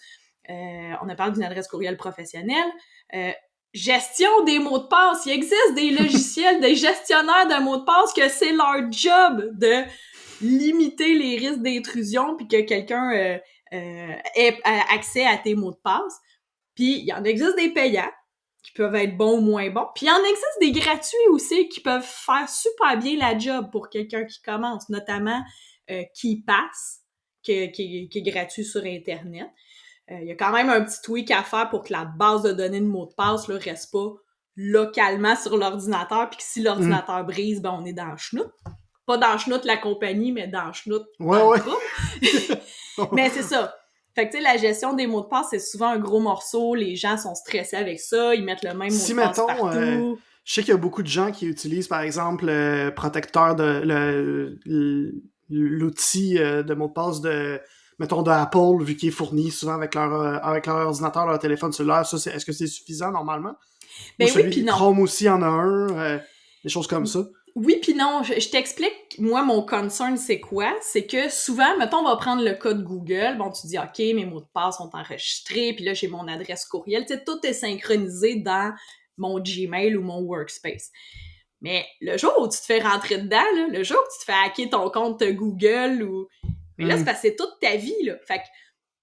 on a parlé d'une adresse courriel professionnelle, gestion des mots de passe. Il existe des logiciels, des gestionnaires de mots de passe que c'est leur job de limiter les risques d'intrusion puis que quelqu'un ait accès à tes mots de passe. Puis, il y en existe des payants qui peuvent être bons ou moins bons. Puis, il y en existe des gratuits aussi qui peuvent faire super bien la job pour quelqu'un qui commence, notamment KeePass, qui est gratuit sur Internet. Il y a quand même un petit tweak à faire pour que la base de données de mots de passe là, reste pas localement sur l'ordinateur, puis que si l'ordinateur brise, ben on est dans le chenoute. Pas dans le chenoute la compagnie, mais dans le chenoute dans le groupe. Mais c'est ça. Fait que tu sais, la gestion des mots de passe, c'est souvent un gros morceau. Les gens sont stressés avec ça. Ils mettent le même mot de passe partout. Je sais qu'il y a beaucoup de gens qui utilisent, par exemple, le protecteur de l'outil de mot de passe de mettons de Apple, vu qu'il est fourni souvent avec leur ordinateur, leur téléphone cellulaire. Ça, est-ce que c'est suffisant normalement? Ben oui, puis non. Chrome aussi en a un, des choses comme ça. Oui, puis non. Je t'explique, moi, mon concern, c'est quoi? C'est que souvent, mettons, on va prendre le cas de Google. Bon, tu dis, OK, mes mots de passe sont enregistrés, puis là, j'ai mon adresse courriel. Tu sais, tout est synchronisé dans mon Gmail ou mon Workspace. Mais le jour où tu te fais rentrer dedans, là, le jour où tu te fais hacker ton compte Google ou... Mais là, c'est parce que c'est toute ta vie, là. Fait que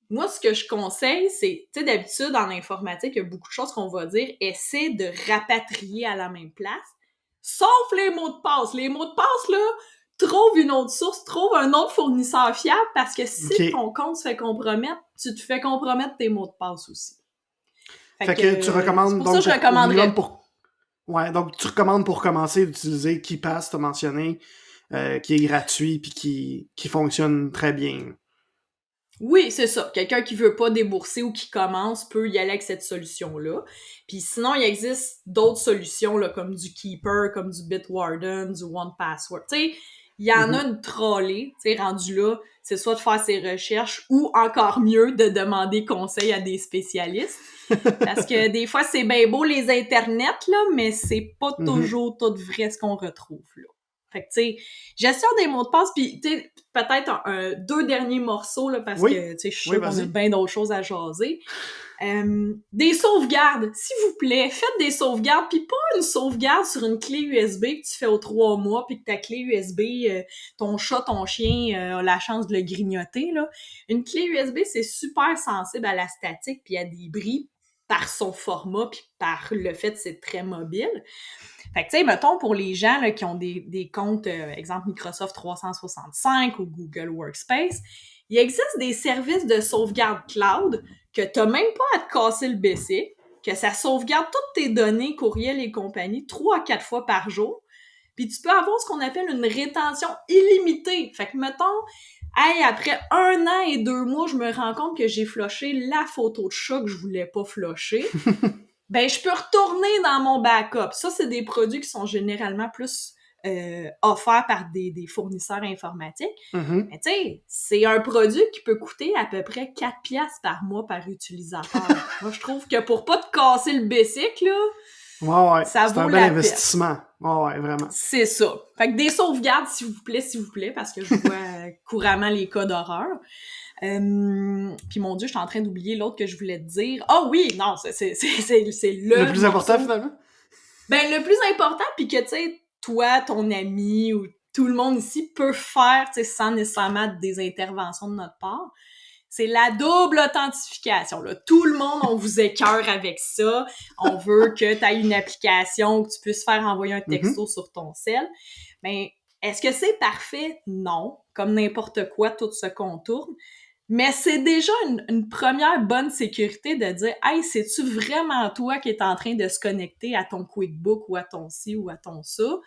moi, ce que je conseille, c'est, tu sais, d'habitude, en informatique, il y a beaucoup de choses qu'on va dire. Essaie de rapatrier à la même place. Sauf les mots de passe. Les mots de passe, là, trouve une autre source, trouve un autre fournisseur fiable, parce que si ton compte se fait compromettre, tu te fais compromettre tes mots de passe aussi. Fait que tu recommandes... C'est pour ça que je recommanderais. Ouais, donc tu recommandes pour commencer d'utiliser KeePass, t'as mentionné, qui est gratuit puis qui fonctionne très bien. Oui, c'est ça. Quelqu'un qui veut pas débourser ou qui commence peut y aller avec cette solution-là. Puis sinon, il existe d'autres solutions là, comme du Keeper, comme du Bitwarden, du 1Password. Tu sais, il y en a une trollée, tu sais, rendu là, c'est soit de faire ses recherches ou encore mieux de demander conseil à des spécialistes. Parce que des fois, c'est bien beau les internets, là, mais c'est pas toujours tout vrai ce qu'on retrouve, là. Fait que, tu sais, gestion des mots de passe, puis tu sais, peut-être deux derniers morceaux, là, parce que, tu sais, je suis sûre qu'on a bien d'autres choses à jaser. Des sauvegardes, s'il vous plaît, faites des sauvegardes, puis pas une sauvegarde sur une clé USB que tu fais aux 3 mois, puis que ta clé USB, ton chat, ton chien a la chance de le grignoter, là. Une clé USB, c'est super sensible à la statique puis à des bris par son format puis par le fait que c'est très mobile. Fait que, tu sais, mettons, pour les gens là, qui ont des comptes, exemple Microsoft 365 ou Google Workspace, il existe des services de sauvegarde cloud que t'as même pas à te casser le BC, que ça sauvegarde toutes tes données, courriels et compagnie 3 à 4 fois par jour. Puis tu peux avoir ce qu'on appelle une rétention illimitée. Fait que, mettons, hey, après 1 an et 2 mois, je me rends compte que j'ai flushé la photo de chat que je voulais pas flusher. Ben, je peux retourner dans mon backup. Ça, c'est des produits qui sont généralement plus offerts par des fournisseurs informatiques. Mais tu sais, c'est un produit qui peut coûter à peu près 4$ par mois par utilisateur. Moi, je trouve que pour pas te casser le bicycle, là, ça vaut la peine. C'est un bel investissement. Ouais, vraiment. C'est ça. Fait que des sauvegardes, s'il vous plaît, parce que je vois couramment les cas d'horreur. Puis mon Dieu, je suis en train d'oublier l'autre que je voulais te dire. Ah oui, non, c'est le plus important finalement. Ben le plus important, puis que tu sais, toi, ton ami ou tout le monde ici peut faire, tu sais, sans nécessairement des interventions de notre part. C'est la double authentification. Là. Tout le monde, on vous écœure avec ça. On veut que tu aies une application, que tu puisses faire envoyer un texto sur ton cell. Mais est-ce que c'est parfait? Non. Comme n'importe quoi, tout se contourne. Mais c'est déjà une première bonne sécurité de dire « Hey, c'est-tu vraiment toi qui es en train de se connecter à ton QuickBook ou à ton ci ou à ton ça? »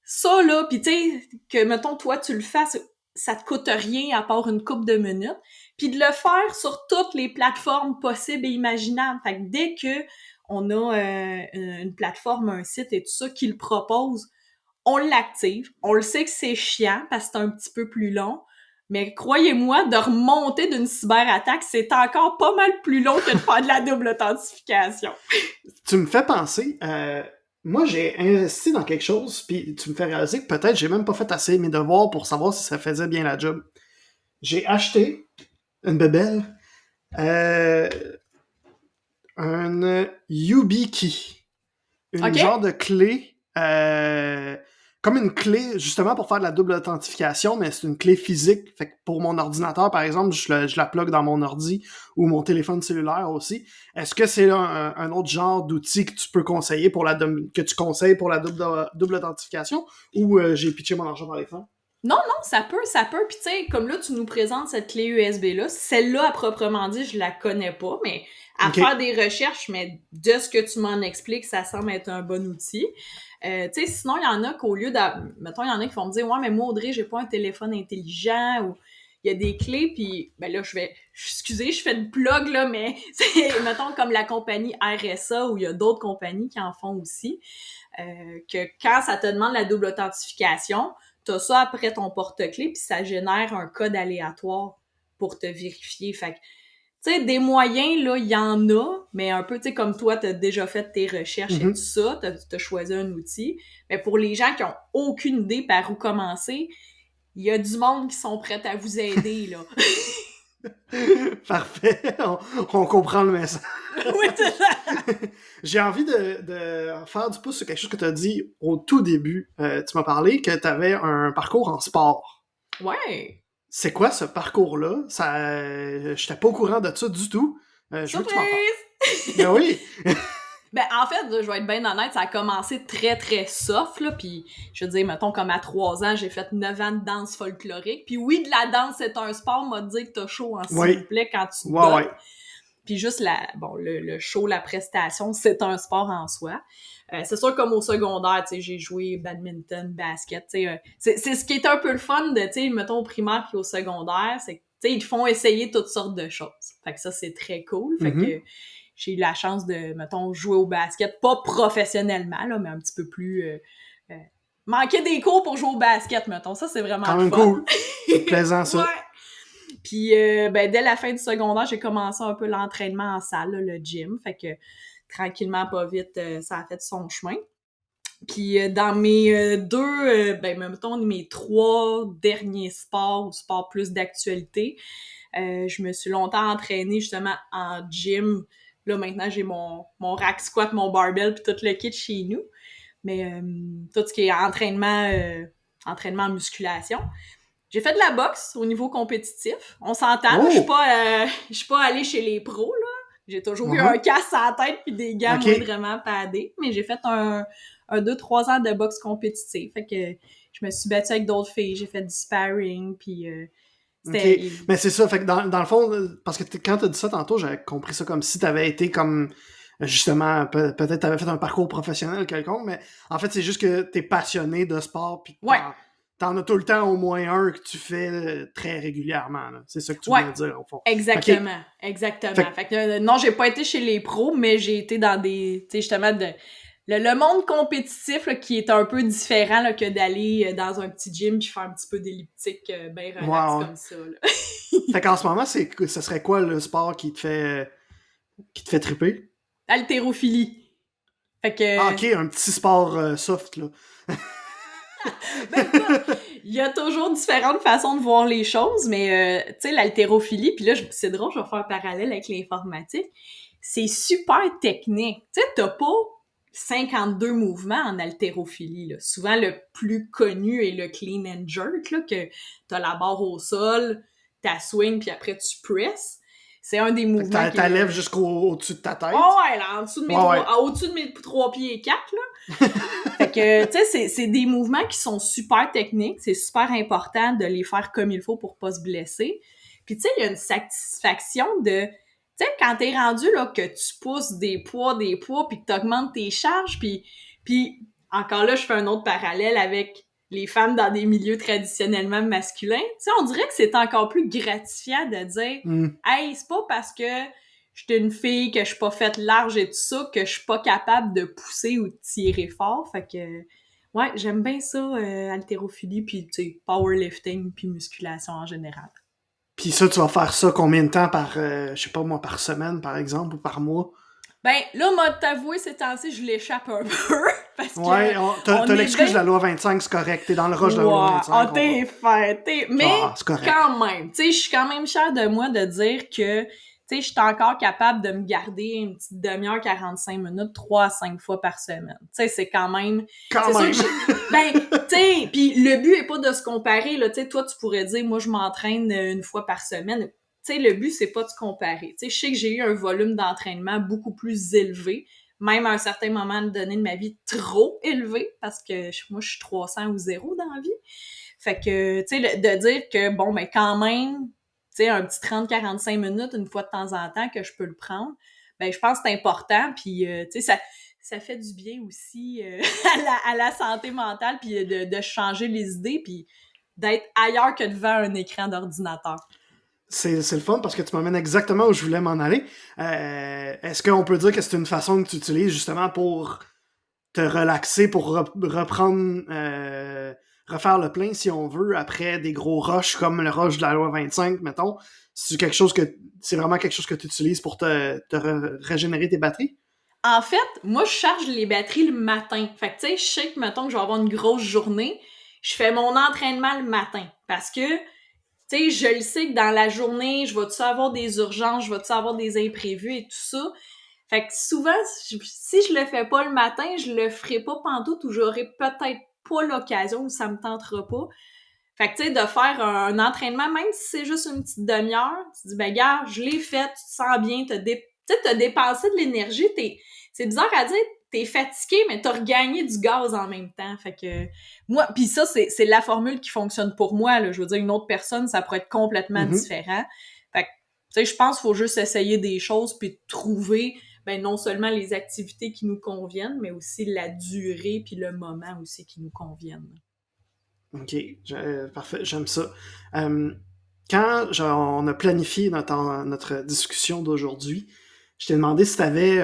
Ça, là, pis tu sais, que, mettons, toi, tu le fasses, ça te coûte rien à part une couple de minutes. Puis de le faire sur toutes les plateformes possibles et imaginables. Fait que dès que on a une plateforme, un site et tout ça qui le propose, on l'active. On le sait que c'est chiant parce que c'est un petit peu plus long. Mais croyez-moi, de remonter d'une cyberattaque, c'est encore pas mal plus long que de faire de la double authentification. Tu me fais penser, moi j'ai investi dans quelque chose, puis tu me fais réaliser que peut-être j'ai même pas fait assez mes devoirs pour savoir si ça faisait bien la job. J'ai acheté une bébelle, un YubiKey, une genre de clé, comme une clé justement pour faire de la double authentification, mais c'est une clé physique. Fait que pour mon ordinateur, par exemple, je la plug dans mon ordi ou mon téléphone cellulaire aussi. Est-ce que c'est un autre genre d'outil que tu peux conseiller pour que tu conseilles pour la double authentification ou j'ai pitché mon argent dans les flancs? Non, ça peut. Puis tu sais, comme là, tu nous présentes cette clé USB-là, celle-là, à proprement dit, je la connais pas, mais à faire des recherches, mais de ce que tu m'en expliques, ça semble être un bon outil. Tu sais, sinon, il y en a qu'au lieu mettons, il y en a qui vont me dire « Ouais, mais moi, Audrey, j'ai pas un téléphone intelligent » ou il y a des clés, puis ben là, excusez, je fais de plug, là, mais c'est, mettons, comme la compagnie RSA, ou il y a d'autres compagnies qui en font aussi, que quand ça te demande la double authentification, t'as ça après ton porte-clés, puis ça génère un code aléatoire pour te vérifier. Fait que, tu sais, des moyens, là, il y en a, mais un peu, tu sais, comme toi, t'as déjà fait tes recherches et tout ça, t'as choisi un outil. Mais pour les gens qui ont aucune idée par où commencer, il y a du monde qui sont prêts à vous aider, là. Parfait, on comprend le message. Oui, c'est ça. J'ai envie de faire du pouce sur quelque chose que tu as dit au tout début. Tu m'as parlé que tu avais un parcours en sport. Ouais. C'est quoi ce parcours-là? Je n'étais pas au courant de ça du tout. Je veux que tu m'en parles. Ben oui! Ben, en fait, là, je vais être bien honnête, ça a commencé très, très soft, là, puis je veux dire, mettons, comme à 3 ans, j'ai fait 9 ans de danse folklorique, puis oui, de la danse, c'est un sport, m'a dit que t'as chaud, hein, s'il vous Oui. plaît, quand tu te Ouais, donnes. ouais. Puis juste le show, la prestation, c'est un sport en soi. C'est sûr, comme au secondaire, tu sais, j'ai joué badminton, basket, tu sais. C'est ce qui est un peu le fun de, tu sais, mettons, au primaire puis au secondaire, c'est que, tu sais, ils te font essayer toutes sortes de choses. Fait que ça, c'est très cool. Fait Mhm. que j'ai eu la chance de, mettons, jouer au basket, pas professionnellement, là, mais un petit peu plus... euh, manquer des cours pour jouer au basket, mettons. Ça, c'est vraiment Quand le même fun. cool. C'est plaisant, ça. Ouais. Puis, ben, dès la fin du secondaire, j'ai commencé un peu l'entraînement en salle, là, le gym. Fait que, tranquillement, pas vite, ça a fait son chemin. Puis, dans mes ben, mettons, mes 3 derniers sports ou sports plus d'actualité, je me suis longtemps entraînée, justement, en gym. Là, maintenant, j'ai mon rack squat, mon barbell, puis tout le kit chez nous. Mais tout ce qui est entraînement en musculation. J'ai fait de la boxe au niveau compétitif. On s'entend, là, Oh! je suis pas allée chez les pros, là. J'ai toujours eu un Mhm. casque à la tête puis des gants OK. moindrement padés. Mais j'ai fait un 2-3 ans de boxe compétitive. Fait que je me suis battue avec d'autres filles. J'ai fait du sparring puis OK. c'était... Mais c'est ça, fait que dans le fond, parce que quand t'as dit ça tantôt, j'avais compris ça comme si t'avais été comme, justement, peut-être t'avais fait un parcours professionnel quelconque, mais en fait, c'est juste que t'es passionné de sport, pis que Ouais, t'en as tout le temps au moins un que tu fais très régulièrement, là. C'est ça que tu ouais. voulais dire, au fond. OK. Exactement, exactement. Fait que, Fait que non, j'ai pas été chez les pros, mais j'ai été dans des, tu sais, justement, le monde compétitif là, qui est un peu différent là, que d'aller dans un petit gym puis faire un petit peu d'elliptique bien relax wow. comme ça. Là. Fait qu'en ce moment, ça serait quoi le sport qui te fait triper? Haltérophilie. Fait Ah, que, OK, un petit sport soft, là. ben écoute, il y a toujours différentes façons de voir les choses, mais tu sais, l'haltérophilie, puis là, c'est drôle, je vais faire un parallèle avec l'informatique, c'est super technique. Tu sais, t'as pas 52 mouvements en haltérophilie. Là. Souvent, le plus connu est le clean and jerk, là, que t'as la barre au sol, ta swing, puis après tu presses. C'est un des Fait que mouvements t'enlèves jusqu'au-dessus de ta Oh tête. ouais, là, en dessous de mes Ouais, ouais. au-dessus de mes 3 pieds et 4, là. Fait que, tu sais, c'est des mouvements qui sont super techniques. C'est super important de les faire comme il faut pour pas se blesser. Puis, tu sais, il y a une satisfaction de... Tu sais, quand t'es rendu, là, que tu pousses des poids, puis que t'augmentes tes charges, puis encore là, je fais un autre parallèle avec les femmes dans des milieux traditionnellement masculins. Tu sais, on dirait que c'est encore plus gratifiant de dire Hmm. « Hey, c'est pas parce que j'étais une fille, que je suis pas faite large et tout ça, que je suis pas capable de pousser ou de tirer fort. » Fait que, ouais, j'aime bien ça, haltérophilie, puis, tu sais, powerlifting, puis musculation en général. Puis ça, tu vas faire ça combien de temps par, je sais pas moi, par semaine, par exemple, ou par mois? Ben, là, moi, t'avouer, ces temps-ci, je l'échappe un peu, parce Ouais, que t'as on est l'excuse de bien... la loi 25, c'est correct. T'es dans le rush de la loi Ouais, 25. t'es fait, mais C'est correct. quand même, tu sais, je suis quand même fière de moi de dire que, tu sais, je suis encore capable de me garder une petite demi-heure, 45 minutes, 3 à 5 fois par semaine. Tu sais, c'est quand même... Quand C'est sûr même. que ben, tu sais, puis le but est pas de se comparer, là, tu sais, toi, tu pourrais dire, moi, je m'entraîne une fois par semaine. Tu sais, le but, c'est pas de se comparer. Tu sais, je sais que j'ai eu un volume d'entraînement beaucoup plus élevé, même à un certain moment donné de ma vie, trop élevé, parce que moi, je suis 300 ou 0 dans la vie. Fait que, tu sais, de dire que, bon, ben quand même, tu sais, un petit 30-45 minutes, une fois de temps en temps, que je peux le prendre, ben je pense que c'est important, puis, tu sais, ça fait du bien aussi à la santé mentale, puis de changer les idées, puis d'être ailleurs que devant un écran d'ordinateur. C'est le fun parce que tu m'amènes exactement où je voulais m'en aller. Est-ce qu'on peut dire que c'est une façon que tu utilises justement pour te relaxer, pour reprendre, refaire le plein si on veut, après des gros rushs comme le rush de la loi 25, mettons? C'est vraiment quelque chose que tu utilises pour te régénérer tes batteries? En fait, moi, je charge les batteries le matin. Fait que, tu sais, je sais que, mettons, que je vais avoir une grosse journée, je fais mon entraînement le matin. Parce que, tu sais, je le sais que dans la journée, je vais-tu avoir des urgences, je vais-tu avoir des imprévus et tout ça. Fait que souvent, si je le fais pas le matin, je le ferai pas pantoute ou j'aurai peut-être pas l'occasion ou ça me tentera pas. Fait que, tu sais, de faire un entraînement, même si c'est juste une petite demi-heure, tu te dis, ben, gars, je l'ai fait, tu te sens bien, t'as dépensé de l'énergie, c'est bizarre à dire, t'es fatigué, mais t'as regagné du gaz en même temps. Fait que moi, puis ça, c'est la formule qui fonctionne pour moi, là. Je veux dire, une autre personne, ça pourrait être complètement différent. Fait que, tu sais, je pense qu'il faut juste essayer des choses puis trouver, ben, non seulement les activités qui nous conviennent, mais aussi la durée puis le moment aussi qui nous conviennent. OK, parfait, j'aime ça. Quand on a planifié notre discussion d'aujourd'hui, je t'ai demandé si tu avais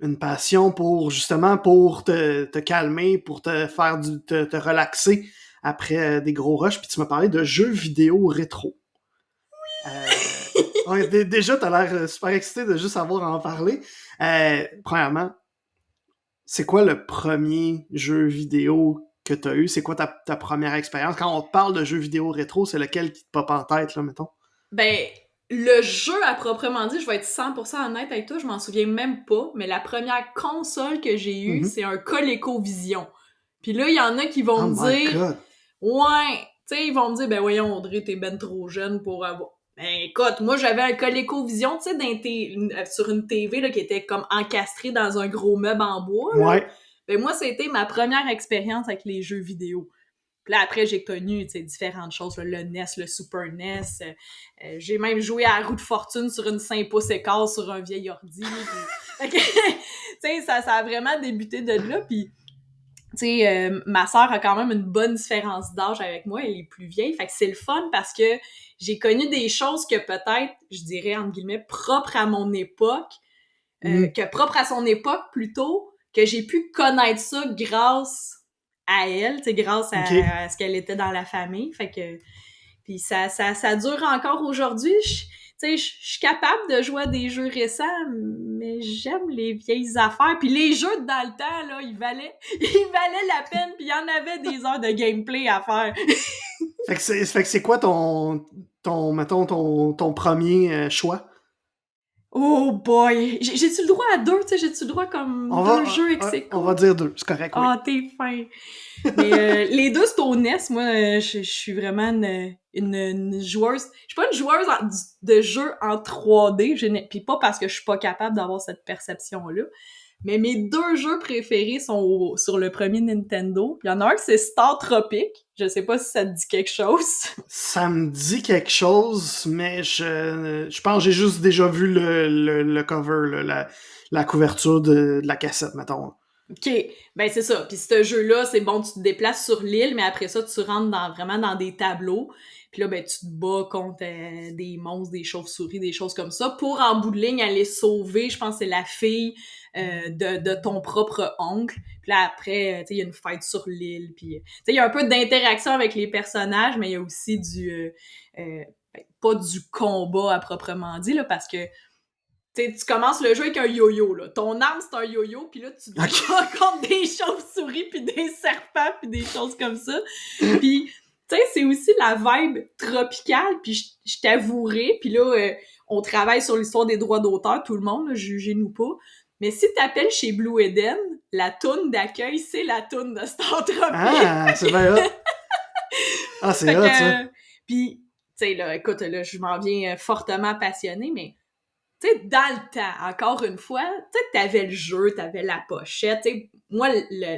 une passion pour, justement, pour te calmer, pour te faire te relaxer après des gros rushs, puis tu m'as parlé de jeux vidéo rétro. Ouais, déjà, t'as l'air super excité de juste avoir à en parler. Premièrement, c'est quoi le premier jeu vidéo que t'as eu? C'est quoi ta première expérience? Quand on te parle de jeux vidéo rétro, c'est lequel qui te pop en tête, là, mettons? Ben, le jeu à proprement dit, je vais être 100% honnête avec toi, je m'en souviens même pas, mais la première console que j'ai eue, c'est un ColecoVision. Puis là, il y en a qui vont Oh me my dire, God! ouais, tu sais, ils vont me dire, ben voyons, Audrey, t'es ben trop jeune pour avoir... Ben écoute, moi j'avais un ColecoVision, tu sais, sur une TV là, qui était comme encastrée dans un gros meuble en bois. Là. Ouais. Ben moi, c'était ma première expérience avec les jeux vidéo. Puis là, après, j'ai connu différentes choses, là, le NES, le Super NES. J'ai même joué à la roue de fortune sur une 5 pouces et quart sur un vieil ordi. Puis... tu sais, ça a vraiment débuté de là. Puis, tu sais, ma sœur a quand même une bonne différence d'âge avec moi. Elle est plus vieille. Fait que c'est le fun parce que j'ai connu des choses que peut-être, je dirais, entre guillemets, propres à mon époque, que propres à son époque plutôt, que j'ai pu connaître ça grâce à elle, tu sais, grâce à ce qu'elle était dans la famille. Fait que, puis ça dure encore aujourd'hui. Tu sais, je suis capable de jouer à des jeux récents, mais j'aime les vieilles affaires. Puis les jeux dans le temps, là, ils valaient la peine, puis il y en avait des heures de gameplay à faire. Fait que c'est quoi mettons, ton premier choix? Oh boy! J'ai-tu le droit à deux, tu sais? J'ai-tu le droit comme deux jeux ex aequo? On va dire 2, c'est correct, oui. Ah, t'es fin! Mais les deux, c'est au NES. Moi, je suis vraiment une joueuse... Je suis pas une joueuse de jeux en 3D, puis pas parce que je suis pas capable d'avoir cette perception-là. Mais mes deux jeux préférés sont sur le premier Nintendo. Il y en a un qui c'est Star Tropic. Je sais pas si ça te dit quelque chose. Ça me dit quelque chose, mais je pense que j'ai juste déjà vu le cover, là, la couverture de la cassette, mettons. OK, ben c'est ça. Puis ce jeu-là, c'est bon, tu te déplaces sur l'île, mais après ça, tu rentres vraiment dans des tableaux. Puis là, ben tu te bats contre des monstres, des chauves-souris, des choses comme ça, pour en bout de ligne aller sauver, je pense que c'est la fille de ton propre oncle. Puis là, après, tu sais, il y a une fête sur l'île. Puis, tu sais, il y a un peu d'interaction avec les personnages, mais il y a aussi pas du combat à proprement dit, là, parce que t'sais, tu commences le jeu avec un yo-yo, là. Ton arme, c'est un yo-yo, puis là, tu te bats contre des chauves-souris, puis des serpents, puis des choses comme ça. Puis, tu sais, c'est aussi la vibe tropicale, puis je t'avouerai, puis là, on travaille sur l'histoire des droits d'auteur, tout le monde, là, jugez-nous pas. Mais si t'appelles chez Blue Eden, la toune d'accueil, c'est la toune de Star Tropic. Ah, c'est bien hot! Ah, c'est hot, ça! Puis, tu sais, là, écoute, là, je m'en viens fortement passionnée, mais tu sais, dans le temps, encore une fois, tu sais, t'avais le jeu, t'avais la pochette, tu sais, moi,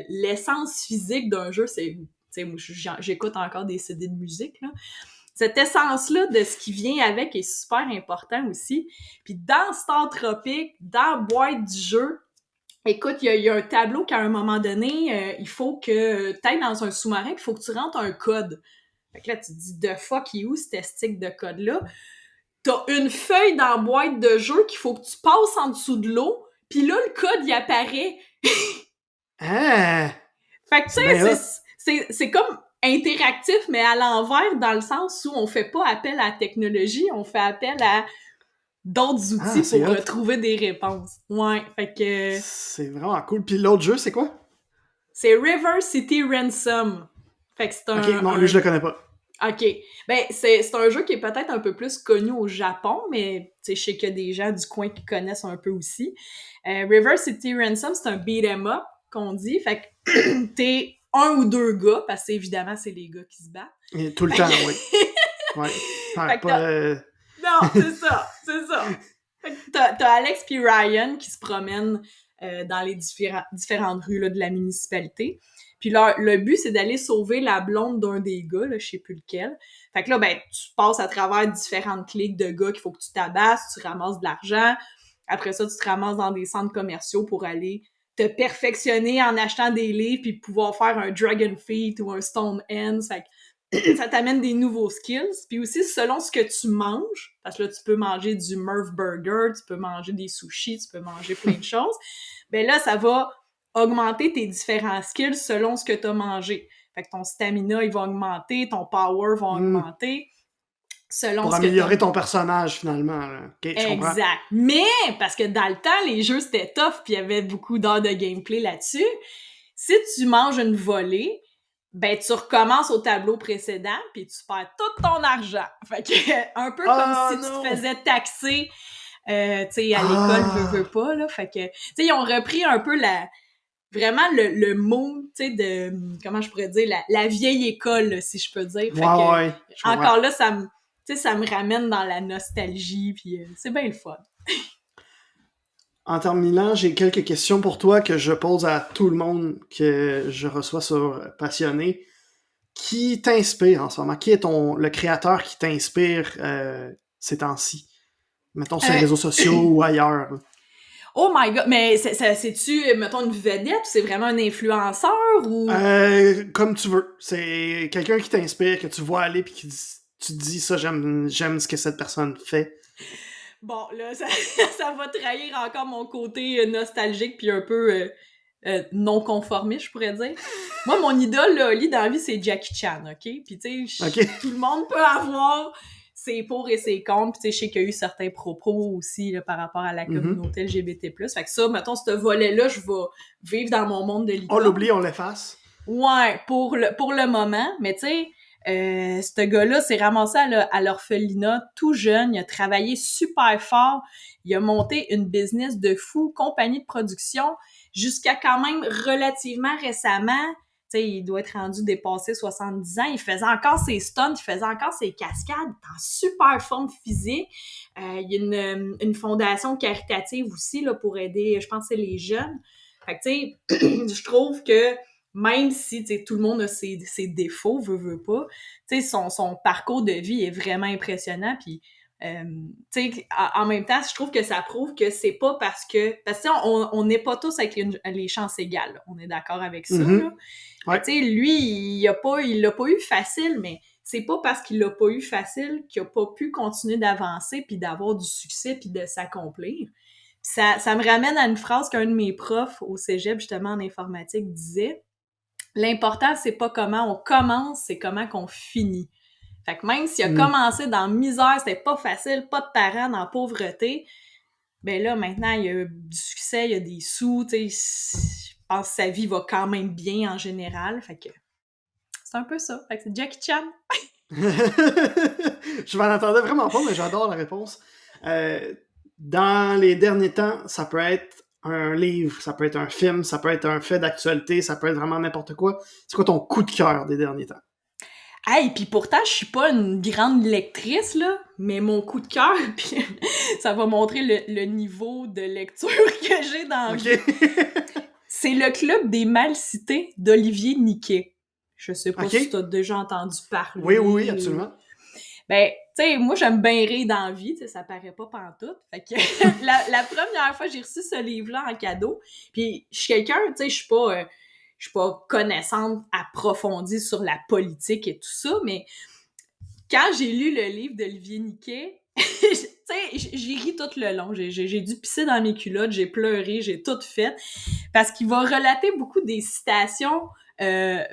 l'essence physique d'un jeu, c'est, tu sais, moi, j'écoute encore des CD de musique, là. Cette essence-là de ce qui vient avec est super important aussi. Puis dans Star Tropic, dans la boîte du jeu, écoute, il y a un tableau qu'à un moment donné, il faut que t'ailles dans un sous-marin, puis il faut que tu rentres un code. Fait que là, tu te dis, de fuck, il est où cet stick de code-là? T'as une feuille dans la boîte de jeu qu'il faut que tu passes en dessous de l'eau, puis là, le code, il apparaît. Ah! Fait que, tu sais, c'est comme interactif, mais à l'envers, dans le sens où on fait pas appel à la technologie, on fait appel à d'autres outils pour trouver des réponses. Ouais, fait que... C'est vraiment cool. Puis l'autre jeu, c'est quoi? C'est River City Ransom. Fait que c'est un... Ok, non, lui, je le connais pas. OK. Ben, c'est un jeu qui est peut-être un peu plus connu au Japon, mais je sais qu'il y a des gens du coin qui connaissent un peu aussi. River City Ransom, c'est un beat'em up qu'on dit. Fait que t'es un ou deux gars, parce que évidemment, c'est les gars qui se battent. Et tout le temps, oui. Ouais. Fait que non, c'est ça. Fait que t'as Alex puis Ryan qui se promènent dans les différentes rues là, de la municipalité. Puis le but, c'est d'aller sauver la blonde d'un des gars, là, je sais plus lequel. Fait que là, ben, tu passes à travers différentes cliques de gars qu'il faut que tu tabasses, tu ramasses de l'argent. Après ça, tu te ramasses dans des centres commerciaux pour aller te perfectionner en achetant des livres puis pouvoir faire un Dragon Feet ou un Stone Hands. Fait que ça t'amène des nouveaux skills. Puis aussi, selon ce que tu manges, parce que là, tu peux manger du Murph Burger, tu peux manger des sushis, tu peux manger plein de choses, ben là, ça va augmenter tes différents skills selon ce que tu as mangé. Fait que ton stamina, il va augmenter, ton power va augmenter selon pour ce que améliorer ton personnage, finalement. Là. OK, je comprends. Exact. Mais, parce que dans le temps, les jeux, c'était tough, puis il y avait beaucoup d'heures de gameplay là-dessus. Si tu manges une volée, ben tu recommences au tableau précédent, puis tu perds tout ton argent. Fait que, un peu comme si tu te faisais taxer, tu sais, à l'école, veux pas, là. Fait que, tu sais, ils ont repris un peu vraiment le mot, tu sais, de, comment je pourrais dire, la vieille école, là, si je peux dire. Fait que, encore là, ça me ramène dans la nostalgie, puis c'est bien le fun. En terminant, j'ai quelques questions pour toi que je pose à tout le monde que je reçois sur Passionné. Qui t'inspire en ce moment? Qui est le créateur qui t'inspire ces temps-ci? Mettons sur les réseaux sociaux ou ailleurs. Oh my god! Mais c'est-tu, mettons, une vedette ou c'est vraiment un influenceur ou... Comme tu veux. C'est quelqu'un qui t'inspire, que tu vois aller puis tu te dis ça, j'aime ce que cette personne fait. Bon, là, ça va trahir encore mon côté nostalgique puis un peu non-conformiste, je pourrais dire. Moi, mon idole, là, Oli, dans la vie, c'est Jackie Chan, OK? Puis, tu sais, tout le monde peut avoir ses pour et ses contre. Puis, tu sais, je sais qu'il y a eu certains propos aussi là, par rapport à la communauté LGBT+. Fait que ça, mettons, ce volet-là, je vais vivre dans mon monde de l'icône. On l'oublie, on l'efface. Ouais, pour le moment. Mais, tu sais... ce gars-là s'est ramassé à l'orphelinat tout jeune, il a travaillé super fort, il a monté une business de fou, compagnie de production, jusqu'à quand même relativement récemment, tu sais, il doit être rendu dépassé 70 ans, il faisait encore ses stunts, il faisait encore ses cascades, en super forme physique. Il y a une fondation caritative aussi là, pour aider, je pense, c'est les jeunes. Fait que, tu sais, je trouve que même si tout le monde a ses défauts, veut pas, son parcours de vie est vraiment impressionnant. Puis, en même temps, je trouve que ça prouve que c'est pas parce que on n'est pas tous avec les chances égales. Là. On est d'accord avec ça. Là. Ouais. Lui, il l'a pas eu facile, mais c'est pas parce qu'il l'a pas eu facile qu'il a pas pu continuer d'avancer puis d'avoir du succès puis de s'accomplir. Ça me ramène à une phrase qu'un de mes profs au cégep, justement en informatique, disait. L'important, c'est pas comment on commence, c'est comment qu'on finit. Fait que même s'il a commencé dans la misère, c'était pas facile, pas de parents, dans la pauvreté, ben là, maintenant, il y a du succès, il y a des sous, tu sais, je pense que sa vie va quand même bien en général. Fait que c'est un peu ça. Fait que c'est Jackie Chan. Je m'en attendais vraiment pas, mais j'adore la réponse. Dans les derniers temps, ça peut être un livre, ça peut être un film, ça peut être un fait d'actualité, ça peut être vraiment n'importe quoi. C'est quoi ton coup de cœur des derniers temps? Hey, puis pourtant, je suis pas une grande lectrice, là, mais mon coup de cœur, puis ça va montrer le niveau de lecture que j'ai dans la vie. C'est le Club des Mal cités d'Olivier Niquet. Je sais pas si t'as déjà entendu parler. Oui, absolument. Ben, tu sais, moi, j'aime bien rire dans la vie, tu sais, ça paraît pas pantoute. Fait que la première fois, j'ai reçu ce livre-là en cadeau, puis je suis quelqu'un, tu sais, je suis pas connaissante approfondie sur la politique et tout ça, mais quand j'ai lu le livre d'Olivier Niquet, tu sais, j'ai ri tout le long. J'ai dû pisser dans mes culottes, j'ai pleuré, j'ai tout fait, parce qu'il va relater beaucoup des citations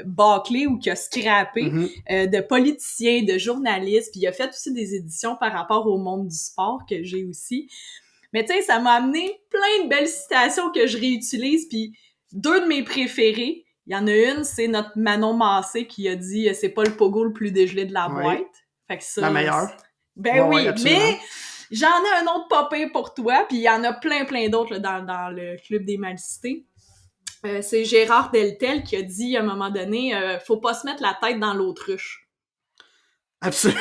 bâclées ou qu'il a scrappé de politiciens, de journalistes, puis il a fait aussi des éditions par rapport au monde du sport que j'ai aussi. Mais tu sais, ça m'a amené plein de belles citations que je réutilise, puis deux de mes préférées, il y en a une, c'est notre Manon Massé qui a dit « C'est pas le pogo le plus dégelé de la boîte ». Fait que ça, la meilleure. Ben oui, mais j'en ai un autre popé pour toi, puis il y en a plein d'autres là, dans le Club des Mal cités. C'est Gérard Deltel qui a dit à un moment donné « Faut pas se mettre la tête dans l'autruche ». Absolument.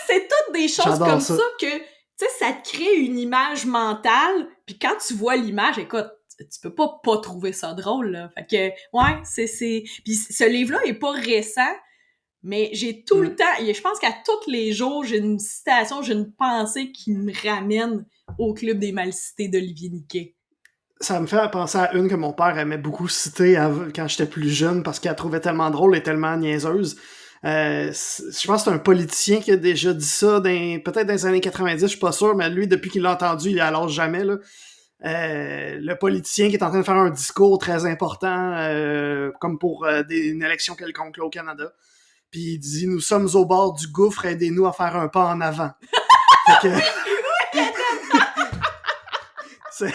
C'est toutes des choses comme ça que, tu sais, ça te crée une image mentale, puis quand tu vois l'image, écoute, tu peux pas trouver ça drôle, là. Fait que, ouais, c'est... Puis ce livre-là est pas récent, mais j'ai tout le temps... Je pense qu'à tous les jours, j'ai une citation, j'ai une pensée qui me ramène au Club des Mal-Cités d'Olivier Niquet. Ça me fait penser à une que mon père aimait beaucoup citer quand j'étais plus jeune parce qu'elle trouvait tellement drôle et tellement niaiseuse. Je pense que c'est un politicien qui a déjà dit ça, peut-être dans les années 90, je suis pas sûr, mais lui, depuis qu'il l'a entendu, il lâche jamais, là. Le politicien qui est en train de faire un discours très important, comme pour une élection quelconque là, au Canada. Puis il dit « Nous sommes au bord du gouffre, aidez-nous à faire un pas en avant. » Fait que... c'est...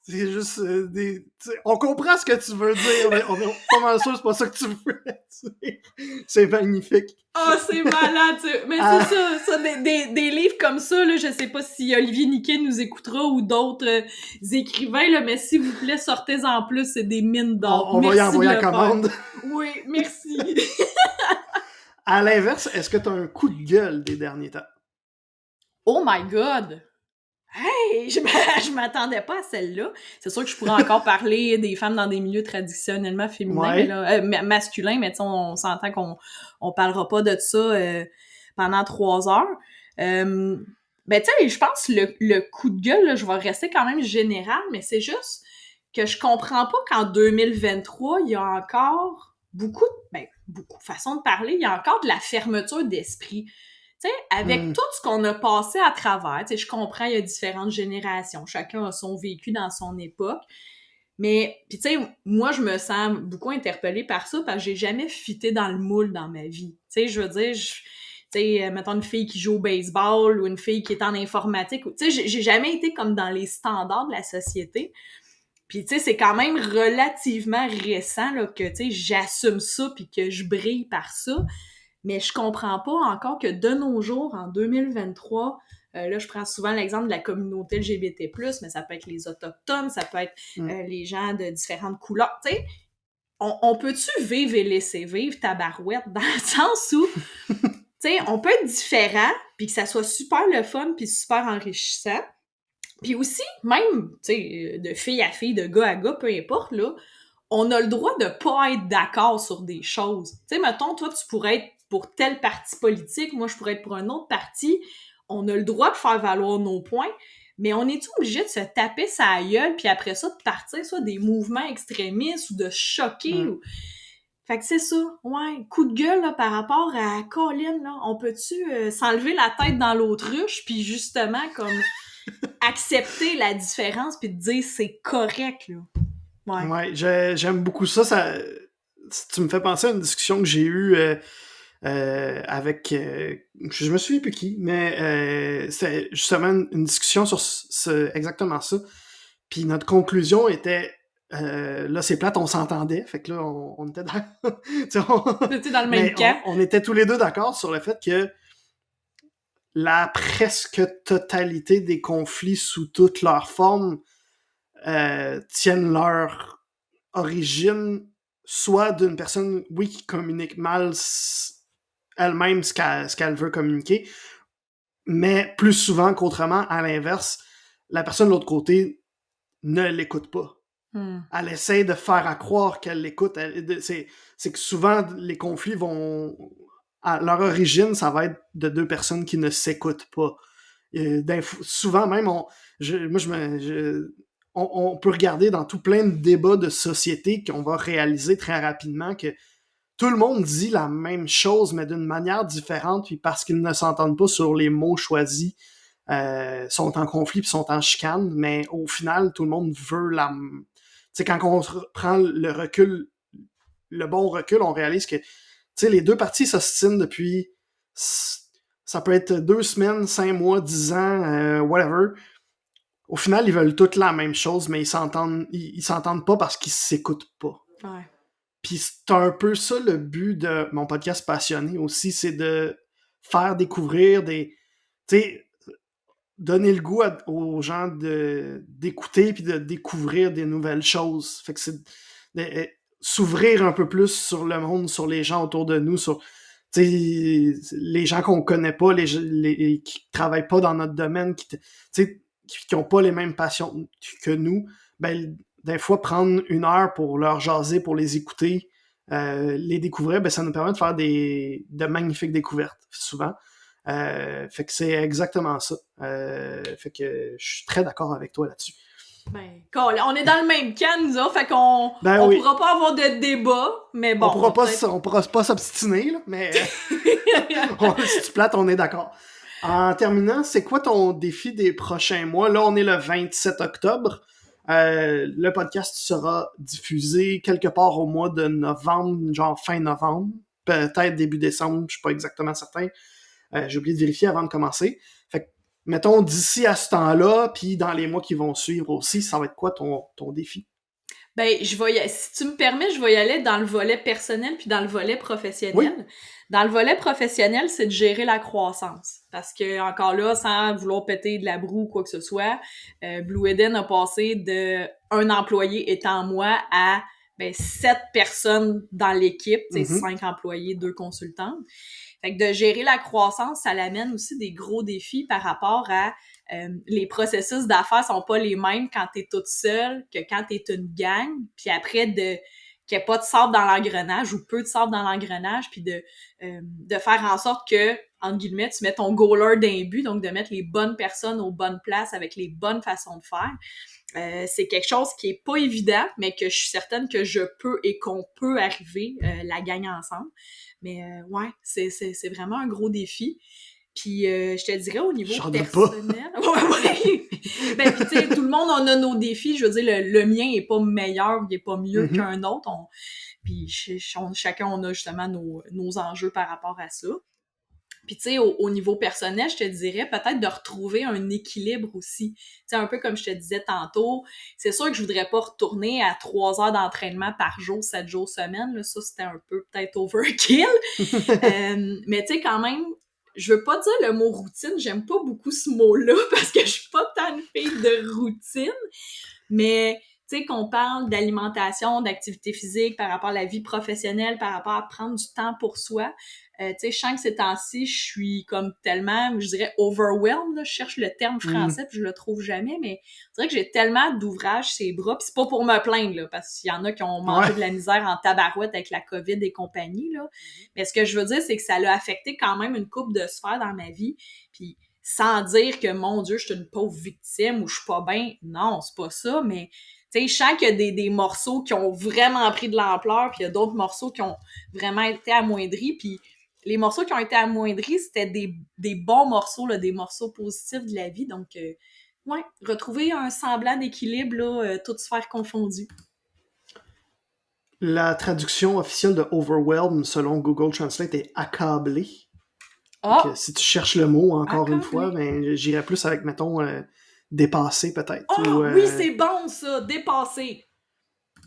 c'est juste on comprend ce que tu veux dire, mais on est pas mal sûr que c'est pas ça que tu veux dire. C'est magnifique. Oh, c'est malade! Mais c'est ça des livres comme ça, là, je sais pas si Olivier Niquet nous écoutera ou d'autres écrivains, là, mais s'il vous plaît, sortez-en plus, c'est des mines d'or. On va y envoyer la commande. Oui, merci. À l'inverse, est-ce que t'as un coup de gueule des derniers temps? Oh my God! Hey! Je m'attendais pas à celle-là. C'est sûr que je pourrais encore parler des femmes dans des milieux traditionnellement féminins, ouais. là, masculins, mais on s'entend qu'on parlera pas de ça pendant 3 heures. Ben, tu sais, je pense le coup de gueule, là, je vais rester quand même général, mais c'est juste que je comprends pas qu'en 2023, il y a encore beaucoup façon de parler, il y a encore de la fermeture d'esprit. Tu sais, avec tout ce qu'on a passé à travers, tu sais, je comprends, il y a différentes générations, chacun a son vécu dans son époque, mais, puis tu sais, moi, je me sens beaucoup interpellée par ça parce que j'ai jamais fité dans le moule dans ma vie. Tu sais, je veux dire, tu sais, mettons une fille qui joue au baseball ou une fille qui est en informatique, tu sais, j'ai jamais été comme dans les standards de la société. Puis, tu sais, c'est quand même relativement récent, là, que, tu sais, j'assume ça puis que je brille par ça. Mais je comprends pas encore que de nos jours, en 2023, là, je prends souvent l'exemple de la communauté LGBT+, mais ça peut être les Autochtones, ça peut être les gens de différentes couleurs, tu sais. On peut-tu vivre et laisser vivre tabarouette dans le sens où, tu sais, on peut être différent, puis que ça soit super le fun, puis super enrichissant. Puis aussi, même, tu sais, de fille à fille, de gars à gars, peu importe, là, on a le droit de pas être d'accord sur des choses. Tu sais, mettons, toi, tu pourrais être pour tel parti politique, moi, je pourrais être pour un autre parti. On a le droit de faire valoir nos points, mais on est-tu obligé de se taper sa gueule, puis après ça, de partir soit des mouvements extrémistes ou de choquer ou... Fait que c'est ça, ouais, coup de gueule là, par rapport à Colin, là, on peut-tu s'enlever la tête dans l'autruche, puis justement, comme, accepter la différence, puis dire c'est correct, là. Ouais, j'aime beaucoup ça. Tu me fais penser à une discussion que j'ai eue avec... je me souviens plus qui, mais c'était justement une discussion sur exactement ça. Puis notre conclusion était... là, c'est plate, on s'entendait. Fait que là, on était dans le même camp. On était tous les deux d'accord sur le fait que la presque totalité des conflits sous toutes leurs formes tiennent leur origine soit d'une personne, oui, qui communique mal elle-même ce qu'elle veut communiquer, mais plus souvent qu'autrement, à l'inverse, la personne de l'autre côté ne l'écoute pas. Elle essaie de faire à croire qu'elle l'écoute. C'est que souvent, les conflits vont... À leur origine, ça va être de deux personnes qui ne s'écoutent pas. Souvent même, on peut regarder dans tout plein de débats de société qu'on va réaliser très rapidement que tout le monde dit la même chose, mais d'une manière différente, puis parce qu'ils ne s'entendent pas sur les mots choisis, sont en conflit puis sont en chicane, mais au final, tout le monde veut la... Tu sais, quand on prend le recul, le bon recul, on réalise que, tu sais, les deux parties s'ostinent depuis... Ça peut être 2 semaines, 5 mois, 10 ans, whatever. Au final, ils veulent toutes la même chose, mais ils s'entendent pas parce qu'ils s'écoutent pas. Ouais. Puis c'est un peu ça le but de mon podcast Passionné aussi, c'est de faire découvrir des... Tu sais, donner le goût aux gens d'écouter puis de découvrir des nouvelles choses. Fait que c'est s'ouvrir un peu plus sur le monde, sur les gens autour de nous, sur... les gens qu'on connaît pas, qui travaillent pas dans notre domaine, qui ont pas les mêmes passions que nous, ben, des fois, prendre 1 heure pour leur jaser, pour les écouter, les découvrir, ben, ça nous permet de faire de magnifiques découvertes, souvent. Fait que c'est exactement ça. Fait que je suis très d'accord avec toi là-dessus. Ben, on est dans le même camp, nous autres, fait qu'on oui. pourra pas avoir de débat, mais bon. On pourra pas s'obstiner, là, mais si tu plates, on est d'accord. En terminant, c'est quoi ton défi des prochains mois? Là, on est le 27 octobre. Le podcast sera diffusé quelque part au mois de novembre, genre fin novembre, peut-être début décembre, je suis pas exactement certain. J'ai oublié de vérifier avant de commencer. Fait que, mettons, d'ici à ce temps-là, puis dans les mois qui vont suivre aussi, ça va être quoi ton défi? Ben, si tu me permets, je vais y aller dans le volet personnel puis dans le volet professionnel. Oui. Dans le volet professionnel, c'est de gérer la croissance. Parce que, encore là, sans vouloir péter de la broue ou quoi que ce soit, Blue Eden a passé de un employé étant moi à 7 personnes dans l'équipe, 5 employés, 2 consultantes. Fait que de gérer la croissance, ça l'amène aussi des gros défis par rapport à les processus d'affaires sont pas les mêmes quand t'es toute seule que quand t'es une gang. Puis après, qu'il n'y ait pas de sable dans l'engrenage ou peu de sable dans l'engrenage, puis de faire en sorte que, entre guillemets, tu mets ton goaler d'un but, donc de mettre les bonnes personnes aux bonnes places avec les bonnes façons de faire. C'est quelque chose qui est pas évident, mais que je suis certaine que je peux et qu'on peut arriver, la gang ensemble. Mais ouais, c'est vraiment un gros défi. Puis je te dirais au niveau personnel. Ouais. Ben puis tu sais, tout le monde en a nos défis. Je veux dire, le mien est pas meilleur, il est pas mieux qu'un autre. Puis chacun on a justement nos enjeux par rapport à ça. Puis tu sais, au niveau personnel, je te dirais peut-être de retrouver un équilibre aussi. Tu sais, un peu comme je te disais tantôt, c'est sûr que je voudrais pas retourner à 3 heures d'entraînement par jour, 7 jours semaine. Là, ça, c'était un peu peut-être overkill. Mais tu sais, quand même, je veux pas dire le mot routine, j'aime pas beaucoup ce mot-là parce que je suis pas tant une fille de routine, mais tu sais, qu'on parle d'alimentation, d'activité physique par rapport à la vie professionnelle, par rapport à prendre du temps pour soi, tu sais, je sens que ces temps-ci, je suis comme tellement, je dirais overwhelmed, là. Je cherche le terme français puis je le trouve jamais, mais c'est vrai que j'ai tellement d'ouvrages sur les bras, puis c'est pas pour me plaindre, là, parce qu'il y en a qui ont mangé de la misère en tabarouette avec la COVID et compagnie, là. Mais ce que je veux dire, c'est que ça l'a affecté quand même une couple de sphères dans ma vie, puis sans dire que, mon Dieu, je suis une pauvre victime ou je suis pas bien. Non, c'est pas ça, mais tu sais, je sens qu'il y a des morceaux qui ont vraiment pris de l'ampleur, puis il y a d'autres morceaux qui ont vraiment été amoindris, puis les morceaux qui ont été amoindris, c'était des bons morceaux, là, des morceaux positifs de la vie. Donc, ouais, retrouver un semblant d'équilibre, là, toutes sphères confondues. La traduction officielle de overwhelm, selon Google Translate, est accablé. Ah! Si tu cherches le mot, encore accablé. Une fois, ben, j'irais plus avec, mettons, dépassé, peut-être. Oh, oui, c'est bon, ça! Dépassé!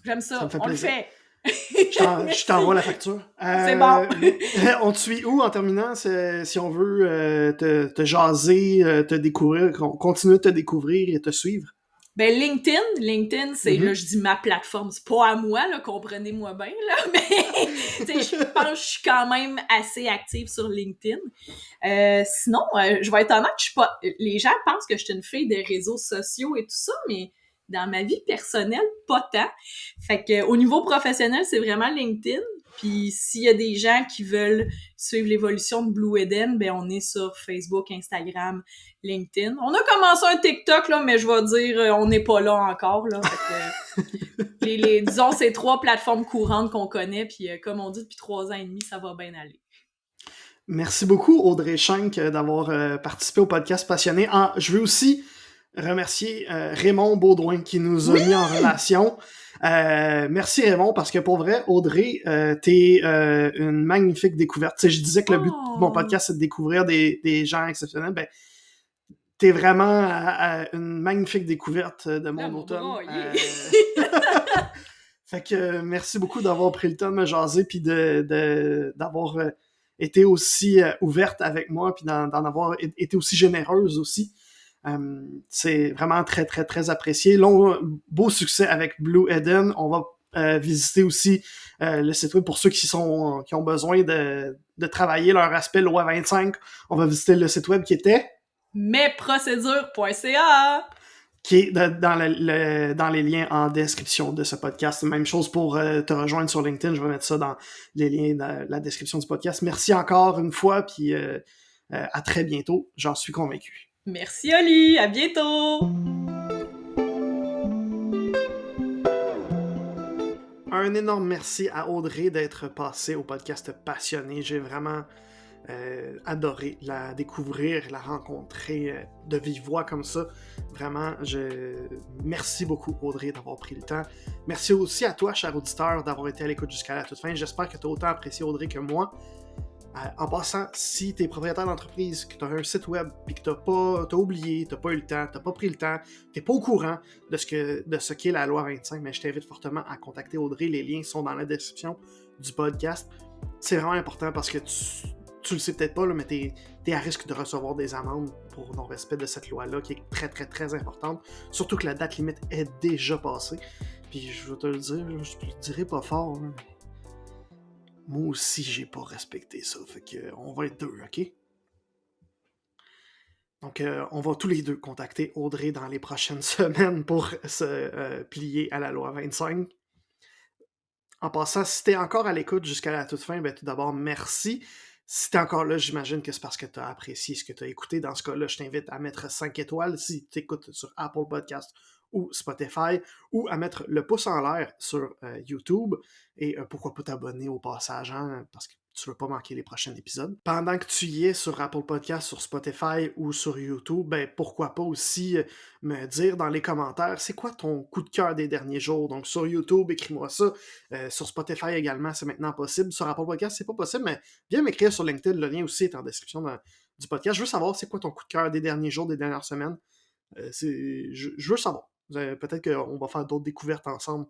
J'aime ça. Ça me fait On plaisir. le fait. Je t'envoie la facture. C'est bon. On te suit où en terminant si on veut te jaser, te découvrir, continuer de te découvrir et te suivre? Ben, LinkedIn, c'est, là, je dis ma plateforme, c'est pas à moi, là, comprenez-moi bien, là, mais, tu sais, je pense que je suis quand même assez active sur LinkedIn. Sinon, je vais être honnête, je suis pas, les gens pensent que je suis une fille des réseaux sociaux et tout ça, mais dans ma vie personnelle, pas tant. Fait que, au niveau professionnel, c'est vraiment LinkedIn. Puis s'il y a des gens qui veulent suivre l'évolution de Blue Eden, ben on est sur Facebook, Instagram, LinkedIn. On a commencé un TikTok, là, mais je vais dire, on n'est pas là encore, là. Fait que, disons, c'est 3 plateformes courantes qu'on connaît, puis comme on dit, depuis 3 ans et demi, ça va bien aller. Merci beaucoup, Audrey Schenk, d'avoir participé au podcast Passionné. Je veux aussi remercier Raymond Baudouin qui nous a mis en relation. Merci Raymond, parce que pour vrai, Audrey, t'es une magnifique découverte. Tu sais, je disais que le but de mon podcast, c'est de découvrir des gens exceptionnels. Ben, t'es vraiment une magnifique découverte de mon automne. Fait que merci beaucoup d'avoir pris le temps de me jaser puis d'avoir été aussi ouverte avec moi puis d'en avoir été aussi généreuse aussi. C'est vraiment très, très, très apprécié. Beau succès avec Blue Eden. On va visiter aussi le site web pour ceux qui ont besoin de travailler leur aspect loi 25. On va visiter le site web qui était mesprocédures.ca qui est dans les liens en description de ce podcast. Même chose pour te rejoindre sur LinkedIn. Je vais mettre ça dans les liens dans la description du podcast. Merci encore une fois, puis à très bientôt. J'en suis convaincu. Merci Oli, à bientôt! Un énorme merci à Audrey d'être passée au podcast Passionné. J'ai vraiment adoré la découvrir, la rencontrer de vive voix comme ça. Vraiment, merci beaucoup Audrey d'avoir pris le temps. Merci aussi à toi, cher auditeur, d'avoir été à l'écoute jusqu'à la toute fin. J'espère que tu as autant apprécié Audrey que moi. En passant, si tu es propriétaire d'entreprise, que tu as un site web, puis que tu as oublié, tu n'as pas eu le temps, tu n'as pas pris le temps, tu n'es pas au courant de ce qu'est la loi 25, mais je t'invite fortement à contacter Audrey. Les liens sont dans la description du podcast. C'est vraiment important parce que tu le sais peut-être pas, là, mais tu es à risque de recevoir des amendes pour non-respect de cette loi-là, qui est très, très, très importante. Surtout que la date limite est déjà passée. Puis je vais te le dire, je te le dirai pas fort, hein, mais moi aussi, j'ai pas respecté ça. Fait que on va être deux, OK? Donc, on va tous les deux contacter Audrey dans les prochaines semaines pour se plier à la loi 25. En passant, si t'es encore à l'écoute jusqu'à la toute fin, ben tout d'abord, merci. Si t'es encore là, j'imagine que c'est parce que t'as apprécié ce que t'as écouté. Dans ce cas-là, je t'invite à mettre 5 étoiles si t'écoutes sur Apple Podcast ou Spotify, ou à mettre le pouce en l'air sur YouTube, et pourquoi pas t'abonner au passage, hein, parce que tu veux pas manquer les prochains épisodes. Pendant que tu y es sur Apple Podcast, sur Spotify ou sur YouTube, ben pourquoi pas aussi me dire dans les commentaires, c'est quoi ton coup de cœur des derniers jours? Donc sur YouTube, écris-moi ça. Sur Spotify également, c'est maintenant possible. Sur Apple Podcast, c'est pas possible, mais viens m'écrire sur LinkedIn. Le lien aussi est en description du podcast. Je veux savoir, c'est quoi ton coup de cœur des derniers jours, des dernières semaines? Je veux savoir. Peut-être qu'on va faire d'autres découvertes ensemble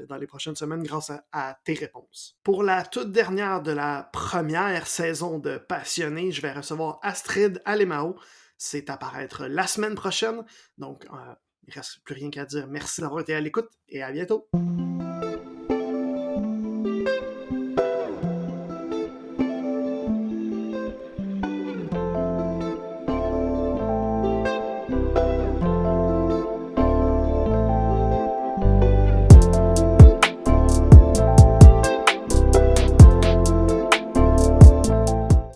dans les prochaines semaines grâce à tes réponses. Pour la toute dernière de la première saison de Passionné, je vais recevoir Astrid Alemao. C'est à paraître la semaine prochaine. Donc, il ne reste plus rien qu'à dire. Merci d'avoir été à l'écoute et à bientôt.